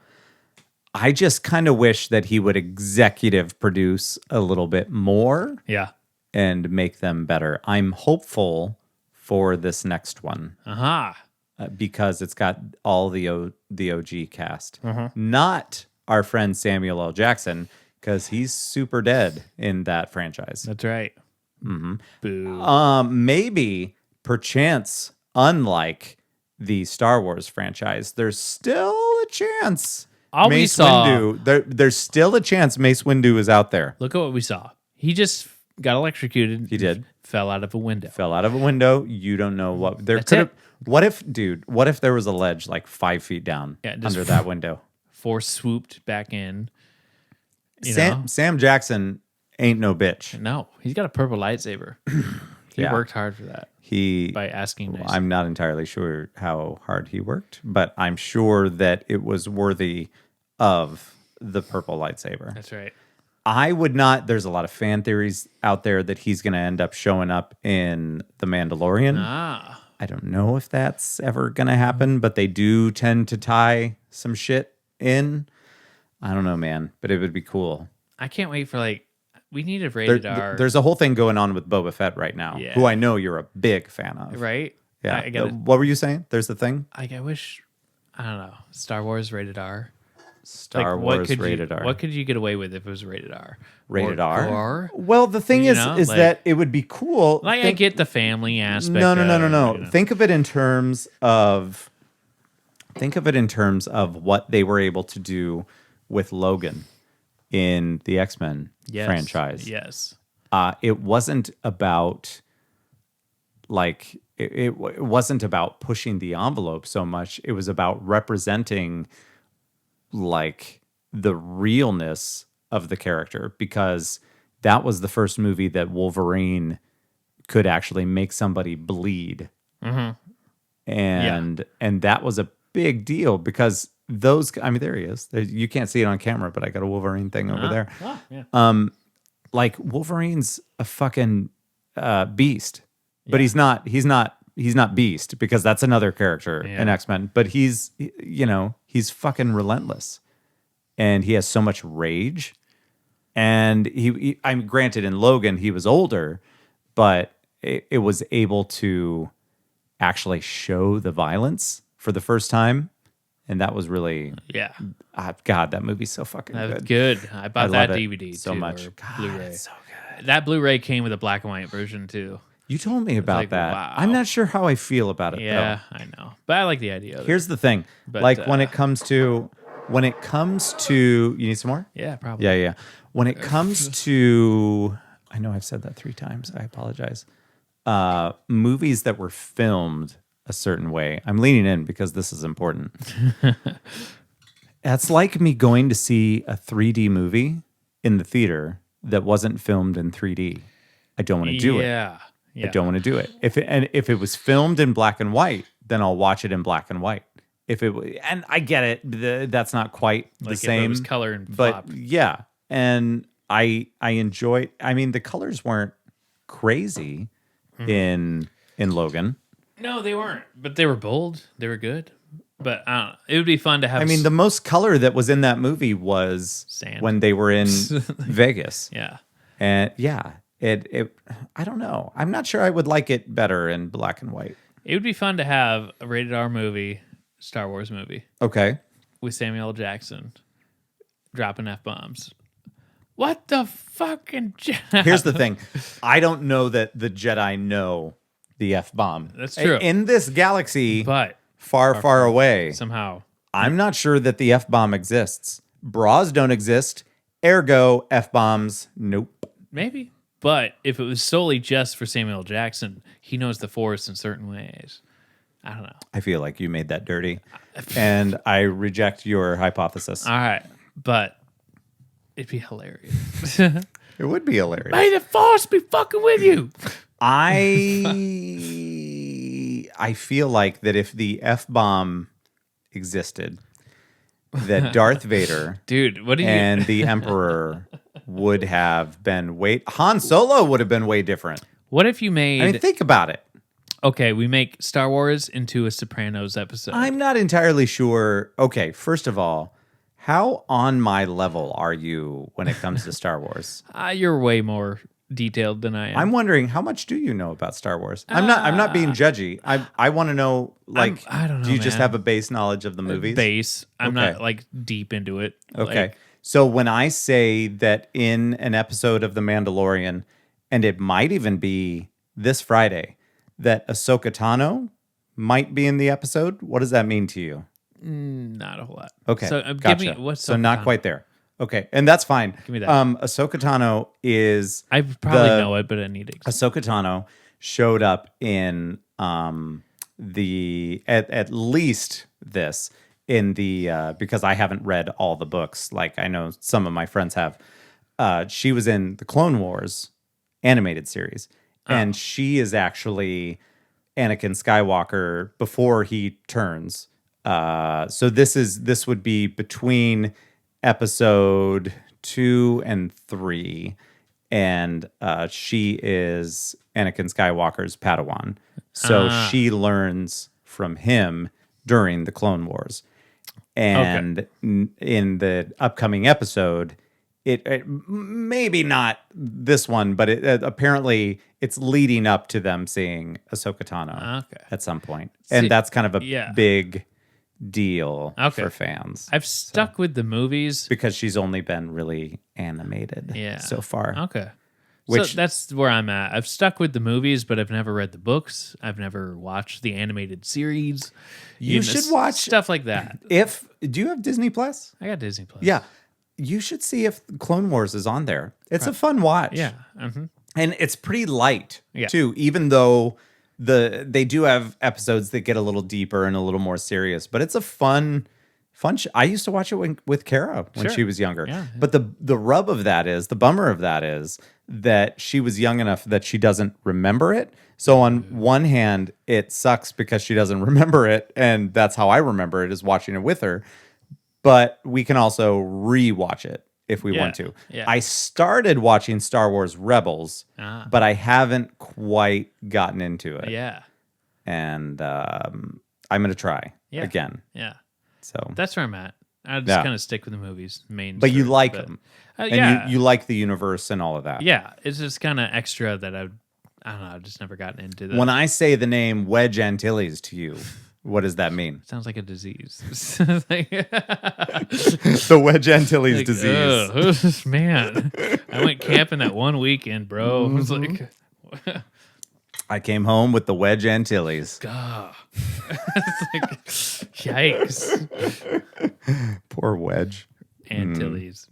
I just kind of wish that he would executive produce a little bit more. Yeah. And make them better. I'm hopeful for this next one. Because it's got all the OG cast. Not our friend Samuel L. Jackson, because he's super dead in that franchise. That's right. Boo. Maybe, perchance, unlike the Star Wars franchise, there's still a chance. Mace Windu. There's still a chance Mace Windu is out there. Look at what we saw. He just got electrocuted. He did. Fell out of a window. Fell out of a window. You don't know what there could have. What if there was a ledge like 5 feet down under that window? Force swooped back in. Sam Jackson ain't no bitch. No, he's got a purple lightsaber. He worked hard for that. By asking nicely. I'm not entirely sure how hard he worked, but I'm sure that it was worthy of the purple lightsaber. That's right. I would not. There's a lot of fan theories out there that he's going to end up showing up in The Mandalorian. I don't know if that's ever going to happen, but they do tend to tie some shit in. I don't know, man, but it would be cool. I can't wait for we need a rated R. There's a whole thing going on with Boba Fett right now, who I know you're a big fan of. Right? Yeah. What were you saying? There's the thing? I wish, I don't know, Star Wars rated R. Star Wars rated R. What could you get away with if it was rated R? Rated R? Well, the thing is that it would be cool. I get the family aspect. No. Think of it in terms of what they were able to do with Logan in the X-Men franchise. Yes. It wasn't about it wasn't about pushing the envelope so much. It was about representing the realness of the character, because that was the first movie that Wolverine could actually make somebody bleed. And that was a big deal because there he is. You can't see it on camera, but I got a Wolverine thing over there. Wolverine's a fucking beast, but he's not Beast, because that's another character in X-Men, but he's fucking relentless, and he has so much rage. And I'm granted in Logan he was older, but it was able to actually show the violence for the first time, and that was really God, that movie's so fucking good. That's good. I bought that DVD so too, much. or God, Blu-ray. it's so good. That Blu-ray came with a black and white version too. You told me about that. Wow. I'm not sure how I feel about it. Yeah, though. I know, but I like the idea of Here's the thing. But, when it comes to, you need some more? Yeah, probably. Yeah. When it comes to, I know I've said that 3 times. I apologize. Movies that were filmed a certain way. I'm leaning in because this is important. That's like me going to see a 3D movie in the theater that wasn't filmed in 3D. I don't want to do it. Yeah. I don't want to do it. If it was filmed in black and white, then I'll watch it in black and white. And I get it, that's not quite the same. If it was color and but flop. yeah, and I enjoy. I mean, the colors weren't crazy in Logan. No, they weren't, but they were bold. They were good. But I don't know. It would be fun to have. I mean, the most color that was in that movie was sand when they were in Vegas. Yeah, and it. I don't know. I'm not sure I would like it better in black and white. It would be fun to have a rated R movie, Star Wars movie. Okay. with Samuel L. Jackson dropping F-bombs. What the fucking Here's the thing. I don't know that the Jedi know the F-bomb. That's true. In this galaxy, But far away, somehow. I'm not sure that the F-bomb exists. Bras don't exist. Ergo, F-bombs, nope. Maybe. But if it was solely just for Samuel L. Jackson, he knows the Force in certain ways. I don't know. I feel like you made that dirty. And I reject your hypothesis. All right. But it'd be hilarious. It would be hilarious. May the Force be fucking with you. I feel like that if the F-bomb existed, that Darth Vader Dude, what do you... and the Emperor would have been Han Solo would have been way different. What if you made... I mean, think about it. Okay, we make Star Wars into a Sopranos episode. I'm not entirely sure. Okay, first of all, how on my level are you when it comes to Star Wars? You're way more detailed than I am. I'm wondering, how much do you know about Star Wars? I'm not being judgy. I want to know, like, I don't know, do you just man. have a base knowledge of the movies? Base. I'm Okay. not like deep into it. Okay. Like, So when I say that in an episode of The Mandalorian, and it might even be this Friday, that Ahsoka Tano might be in the episode, what does that mean to you? not a whole lot. Okay, So gotcha. give me what's so not Ahsoka Tano? quite there. Okay, and that's fine. Give me that. Ahsoka Tano is I probably the- know it, but I need it. Ahsoka Tano showed up in the at least this in the because I haven't read all the books like I know some of my friends have. She was in the Clone Wars animated series, and she is actually Anakin Skywalker before he turns. So this would be between episode 2 and 3, and she is Anakin Skywalker's Padawan. So she learns from him during the Clone Wars, and in the upcoming episode, it maybe not this one, but apparently it's leading up to them seeing Ahsoka Tano at some point, and See, that's kind of a yeah. big deal Okay. for fans. I've stuck with the movies. Because she's only been really animated so far. Okay. Which- So that's where I'm at. I've stuck with the movies, but I've never read the books. I've never watched the animated series. You know, should watch stuff like that. Do you have Disney Plus? I got Disney Plus. Yeah. You should see if Clone Wars is on there. It's a fun watch. Yeah. Mm-hmm. And it's pretty light Yeah. too, even though they do have episodes that get a little deeper and a little more serious, but it's a fun I used to watch it with Kara when Sure. she was younger. Yeah. But the rub of that is, the bummer of that is that she was young enough that she doesn't remember it. So on one hand, it sucks because she doesn't remember it, and that's how I remember it, is watching it with her. But we can also re-watch it if we want to. Yeah. I started watching Star Wars Rebels, but I haven't quite gotten into it. Yeah. And I'm going to try again. Yeah. So, That's where I'm at. I just Yeah. kind of stick with the movies. but you like them. And yeah. you like the universe and all of that. Yeah. It's just kind of extra that I don't know. I've just never gotten into that. When I say the name Wedge Antilles to you, what does that mean? Sounds like a disease. The Wedge Antilles Like, disease. ugh, man, I went camping that one weekend, bro. It was like, I came home with the Wedge Antilles. God. It's like, yikes. Poor Wedge. Antilles.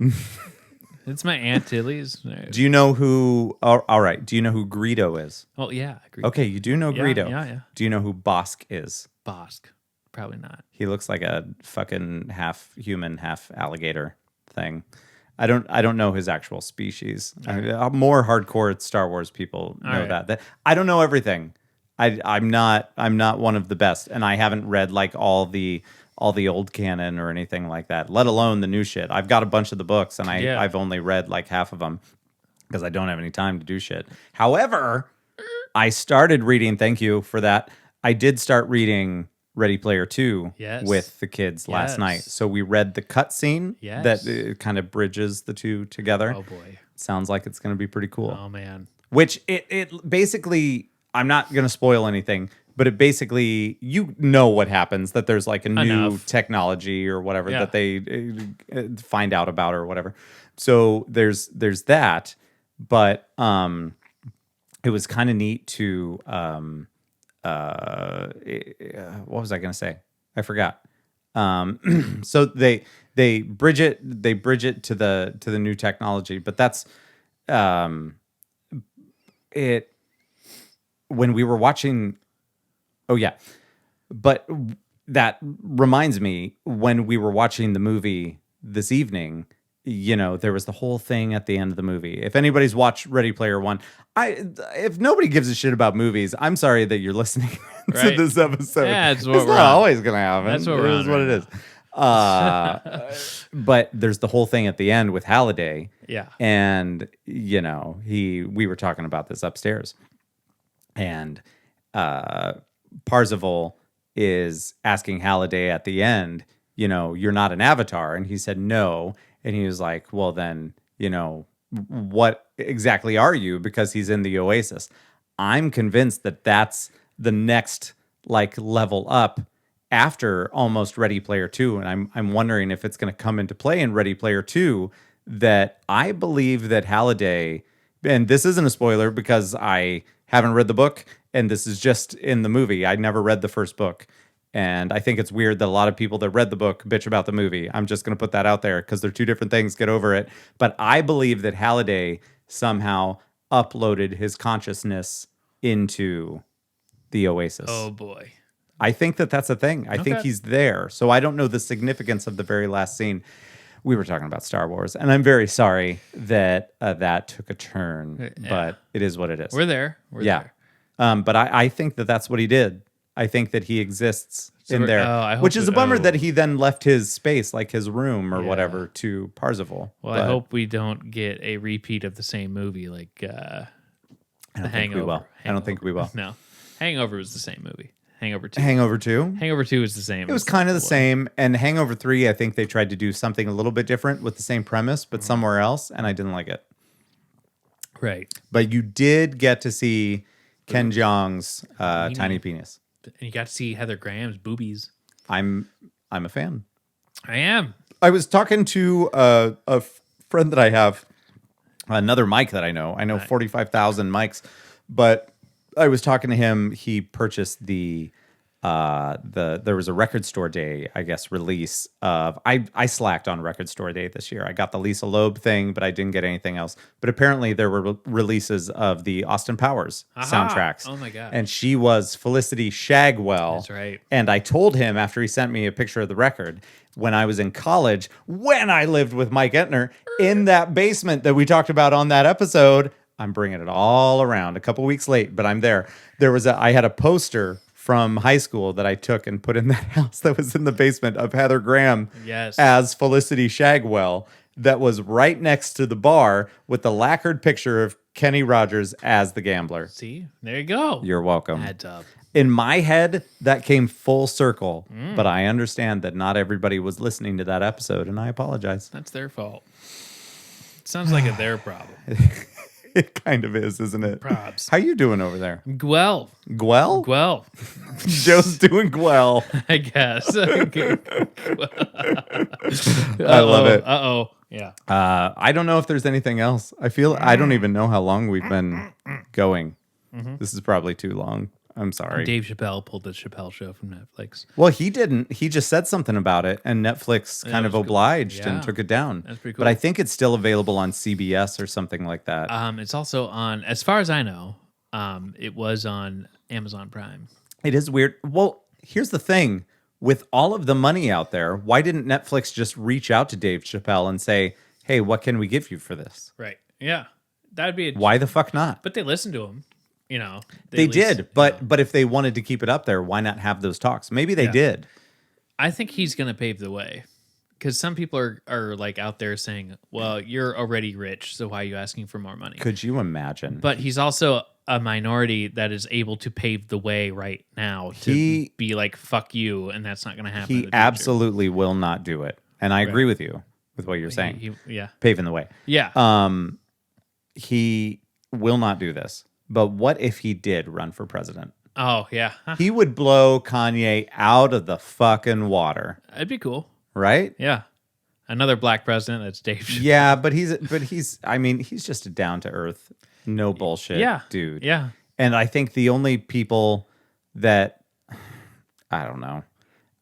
It's my Antilles. Do you know who? All right. Do you know who Greedo is? Oh, yeah. I agree. Okay, you do know Yeah, Greedo. yeah. Do you know who Bosk is? Bosk. Probably not. He looks like a fucking half human, half alligator thing. I don't know his actual species. More hardcore Star Wars people know right. that. I don't know everything. I'm not one of the best, and I haven't read like all the old canon or anything like that, let alone the new shit. I've got a bunch of the books, and I've only read like half of them because I don't have any time to do shit. However, I started reading. Thank you for that. I did start reading Ready Player 2 with the kids last night. So we read the cutscene that kind of bridges the two together. Oh, boy. Sounds like it's going to be pretty cool. Oh, man. Which it basically, I'm not going to spoil anything, but it basically, you know what happens, that there's like a new Enough. technology or whatever Yeah. that they find out about or whatever. So there's that, but it was kind of neat to what was I going to say? I forgot. So they bridge it to the new technology, but that's it. When we were watching, oh yeah, but that reminds me, when we were watching the movie this evening, you know, there was the whole thing at the end of the movie. If anybody's watched Ready Player One, if nobody gives a shit about movies, I'm sorry that you're listening to Right. this episode. Yeah, it's what it's we're not on. always gonna happen. That's what we're It on is what right it is. But there's the whole thing at the end with Halliday. Yeah. And you know, we were talking about this upstairs, and Parzival is asking Halliday at the end, you know, you're not an avatar, and he said no, and he was like, well then, you know, what exactly are you? Because he's in the Oasis. I'm convinced that that's the next like level up after almost Ready Player 2, and I'm wondering if it's going to come into play in Ready Player 2, that I believe that Halliday, and this isn't a spoiler because I haven't read the book and this is just in the movie. I never read the first book. And I think it's weird that a lot of people that read the book bitch about the movie. I'm just going to put that out there because they're two different things. Get over it. But I believe that Halliday somehow uploaded his consciousness into the Oasis. Oh boy. I think that that's a thing. I think Okay. he's there. So I don't know the significance of the very last scene. We were talking about Star Wars, and I'm very sorry that that took a turn, Yeah. but it is what it is. We're there. We're yeah. there. But I think that that's what he did. I think that he exists in we're- there, I hope which is a bummer oh. that he then left his space, like his room or Yeah. whatever, to Parzival. Well, But I hope we don't get a repeat of the same movie like I The don't think Hangover. we will. I don't think we will. No. Hangover was the same movie. Hangover 2. Hangover 2. Hangover 2 is the same. It was as kind of the one. same. And Hangover 3, I think they tried to do something a little bit different with the same premise, but somewhere else, and I didn't like it. Right. But you did get to see Ken Jeong's tiny penis. And you got to see Heather Graham's boobies. I'm a fan. I am. I was talking to a friend that I have, another Mike that I know. I know 45,000 mics, but I was talking to him. He purchased there was a record store day, I guess, release of, I slacked on record store day this year. I got the Lisa Loeb thing, but I didn't get anything else. But apparently there were releases of the Austin Powers soundtracks. Oh my God. And she was Felicity Shagwell. That's right. And I told him after he sent me a picture of the record, when I was in college, when I lived with Mike Entner in that basement that we talked about on that episode, I'm bringing it all around, a couple weeks late, but I'm there. I had a poster from high school that I took and put in that house that was in the basement of Heather Graham Yes. as Felicity Shagwell, that was right next to the bar with the lacquered picture of Kenny Rogers as the gambler. See? There you go. You're welcome. Adds up. In my head, that came full circle, but I understand that not everybody was listening to that episode, and I apologize. That's their fault. Sounds like a their problem. It kind of is, isn't it? Probs. How you doing over there? Gwell. Gwell? Gwell. Joe's doing Gwell. I guess. I love it. Uh-oh. Yeah. I don't know if there's anything else. I don't even know how long we've been going. This is probably too long. I'm sorry. Dave Chappelle pulled the Chappelle Show from Netflix. Well, he didn't. He just said something about it, and Netflix kind of was cool. obliged Yeah. and took it down. That's pretty But cool. I think it's still available on CBS or something like that. It's also on, as far as I know, it was on Amazon Prime. It is weird. Well, here's the thing. With all of the money out there, why didn't Netflix just reach out to Dave Chappelle and say, hey, what can we give you for this? Right. Yeah. That'd be Why the fuck not? But they listened to him. You know. They at least, did, but if they wanted to keep it up there, why not have those talks? Maybe they Yeah. did. I think he's going to pave the way. Because some people are like out there saying, well, you're already rich, so why are you asking for more money? Could you imagine? But he's also a minority that is able to pave the way right now to be like, fuck you, and that's not going to happen. in He the future. absolutely will not do it. And I agree with you with what you're saying. Yeah. Paving the way. Yeah. He will not do this. But what if he did run for president? Oh yeah, He would blow Kanye out of the fucking water, that'd be cool. right? Yeah, another black president. That's Dave. Chappelle. Yeah, but I mean, he's just a down to earth, no bullshit Yeah, dude. Yeah, And I think the only people that I don't know,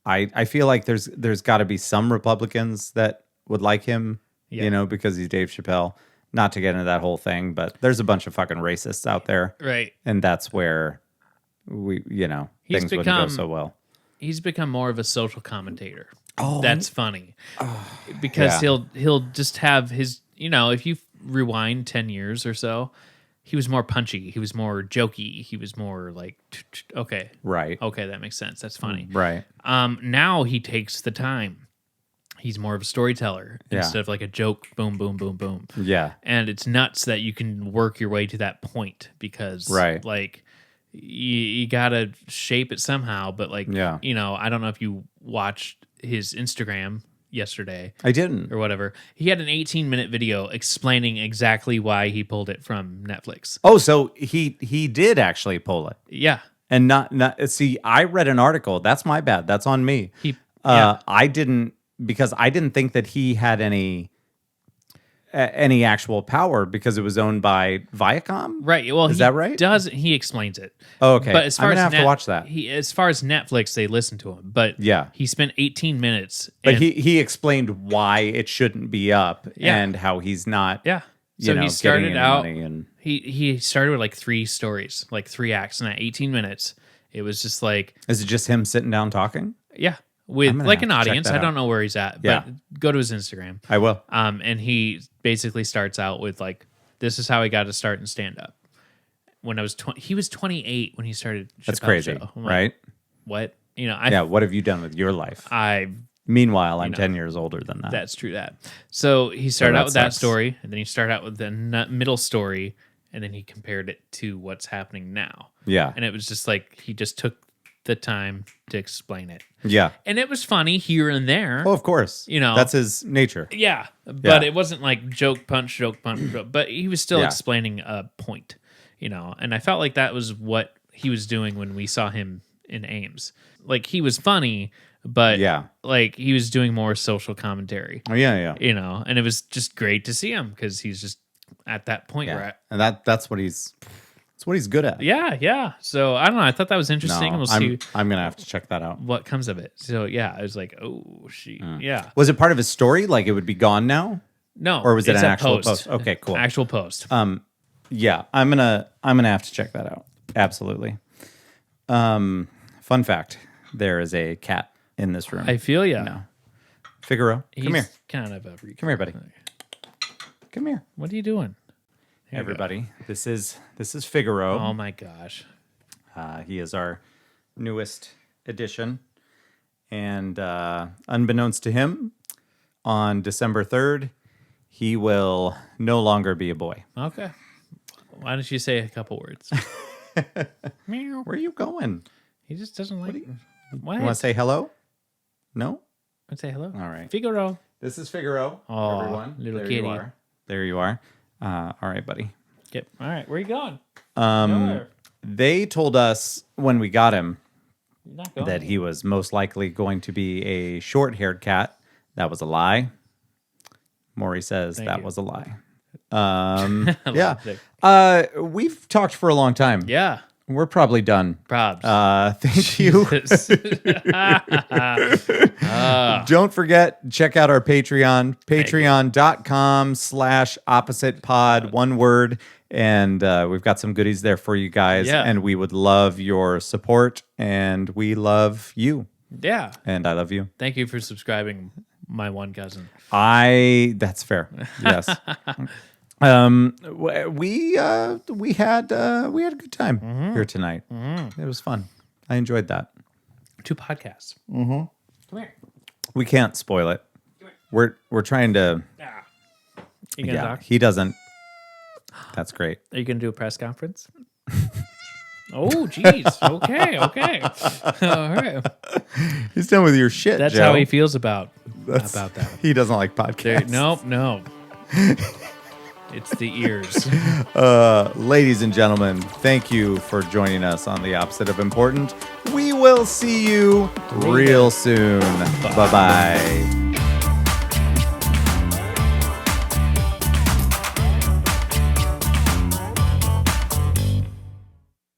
I feel like there's got to be some Republicans that would like him, Yeah. because he's Dave Chappelle. Not to get into that whole thing, but there's a bunch of fucking racists out there, right. and that's where He's things wouldn't go so well. He's become more of a social commentator. Oh, That's funny because yeah. he'll just have his. If you rewind 10 years or so, he was more punchy. He was more jokey. He was more like, okay, Right. okay, that makes sense. That's funny. Right. Now he takes the time. He's more of a storyteller Yeah. instead of like a joke. Boom, boom, boom, boom. Yeah. And it's nuts that you can work your way to that point because, Right. like, you gotta shape it somehow. But like, Yeah. I don't know if you watched his Instagram yesterday I didn't. or whatever. He had an 18-minute video explaining exactly why he pulled it from Netflix. Oh, so he did actually pull it. Yeah, And not see, I read an article. That's my bad. That's on me. Yeah. I didn't, because I didn't think that he had any actual power because it was owned by Viacom. right. Well, Is that right? He explains it. Oh, okay. But as far I'm gonna as have to watch that. as far as Netflix, they listen to him. But Yeah. he spent 18 minutes. But and- he explained why it shouldn't be up Yeah. and how he's not. yeah. You So know, he started getting any out. money and He started with like 3 stories, like 3 acts, and at 18 minutes, it was just like, is it just him sitting down talking? yeah, with I'm gonna like have an to check audience. that I don't out. know where he's at, Yeah. but go to his Instagram. I will. And he basically starts out with like, this is how he got to start in stand up. When I was he was 28 when he started. That's Chappelle's crazy, show. I'm like, right? What? Yeah. What have you done with your life? I Meanwhile, I'm 10 years older than that. that's true. So he started that out with that sucks. story, and then he started out with the middle story, and then he compared it to what's happening now. Yeah. And it was just like he just took the time to explain it, Yeah. and it was funny here and there. Oh, of course. That's his nature. Yeah, but Yeah. it wasn't like joke punch, joke, but he was still Yeah. explaining a point, and I felt like that was what he was doing when we saw him in Ames. Like he was funny, but Yeah. like he was doing more social commentary, Oh, yeah. and it was just great to see him because he's just at that point Yeah. where, And that's what he's good at. yeah. So I don't know. I thought that was interesting, and we'll see I'm gonna have to check that out. what comes of it. So yeah, I was like, oh, yeah. Was it part of his story? Like it would be gone now? No, Or was it it's an a actual post? Okay, cool. Actual post. Yeah, I'm gonna have to check that out. Absolutely. Fun fact: there is a cat in this room. I feel ya. No. Figaro, come here. Kind of a Come here, buddy. Come here, What are you doing? Here we go. everybody. This is Figaro. Oh my gosh. He is our newest addition, and unbeknownst to him, on December 3rd, he will no longer be a boy. Okay. Why don't you say a couple words? Meow. Where are you going? He just doesn't like. What? You want to say hello? No. Let's say hello. All right. Figaro. This is Figaro. Aw, Everyone, little there kitty. you are. There you are. All right, buddy. Get. All right. Where you going? Nowhere. They told us when we got him You're not going. that he was most likely going to be a short-haired cat. That was a lie. Maury says Thank that you. was a lie. Yeah. We've talked for a long time. Yeah. We're probably done. Probs. Thank you. Don't forget, check out our Patreon, patreon.com/oppositepod, one word. And we've got some goodies there for you guys. Yeah. And we would love your support. And we love you. Yeah. And I love you. Thank you for subscribing, my one cousin. That's fair. Yes. We had a good time here tonight. It was fun. I enjoyed that. 2 podcasts. Come here. We can't spoil it. We're trying to. Ah. You gonna talk? He doesn't. That's great. Are you gonna do a press conference? Oh, jeez. Okay. All right. He's done with your shit. That's Joe. how he feels about that. He doesn't like podcasts. Nope. It's the ears. Ladies and gentlemen, thank you for joining us on The Opposite of Important. We will see you real soon. Bye-bye.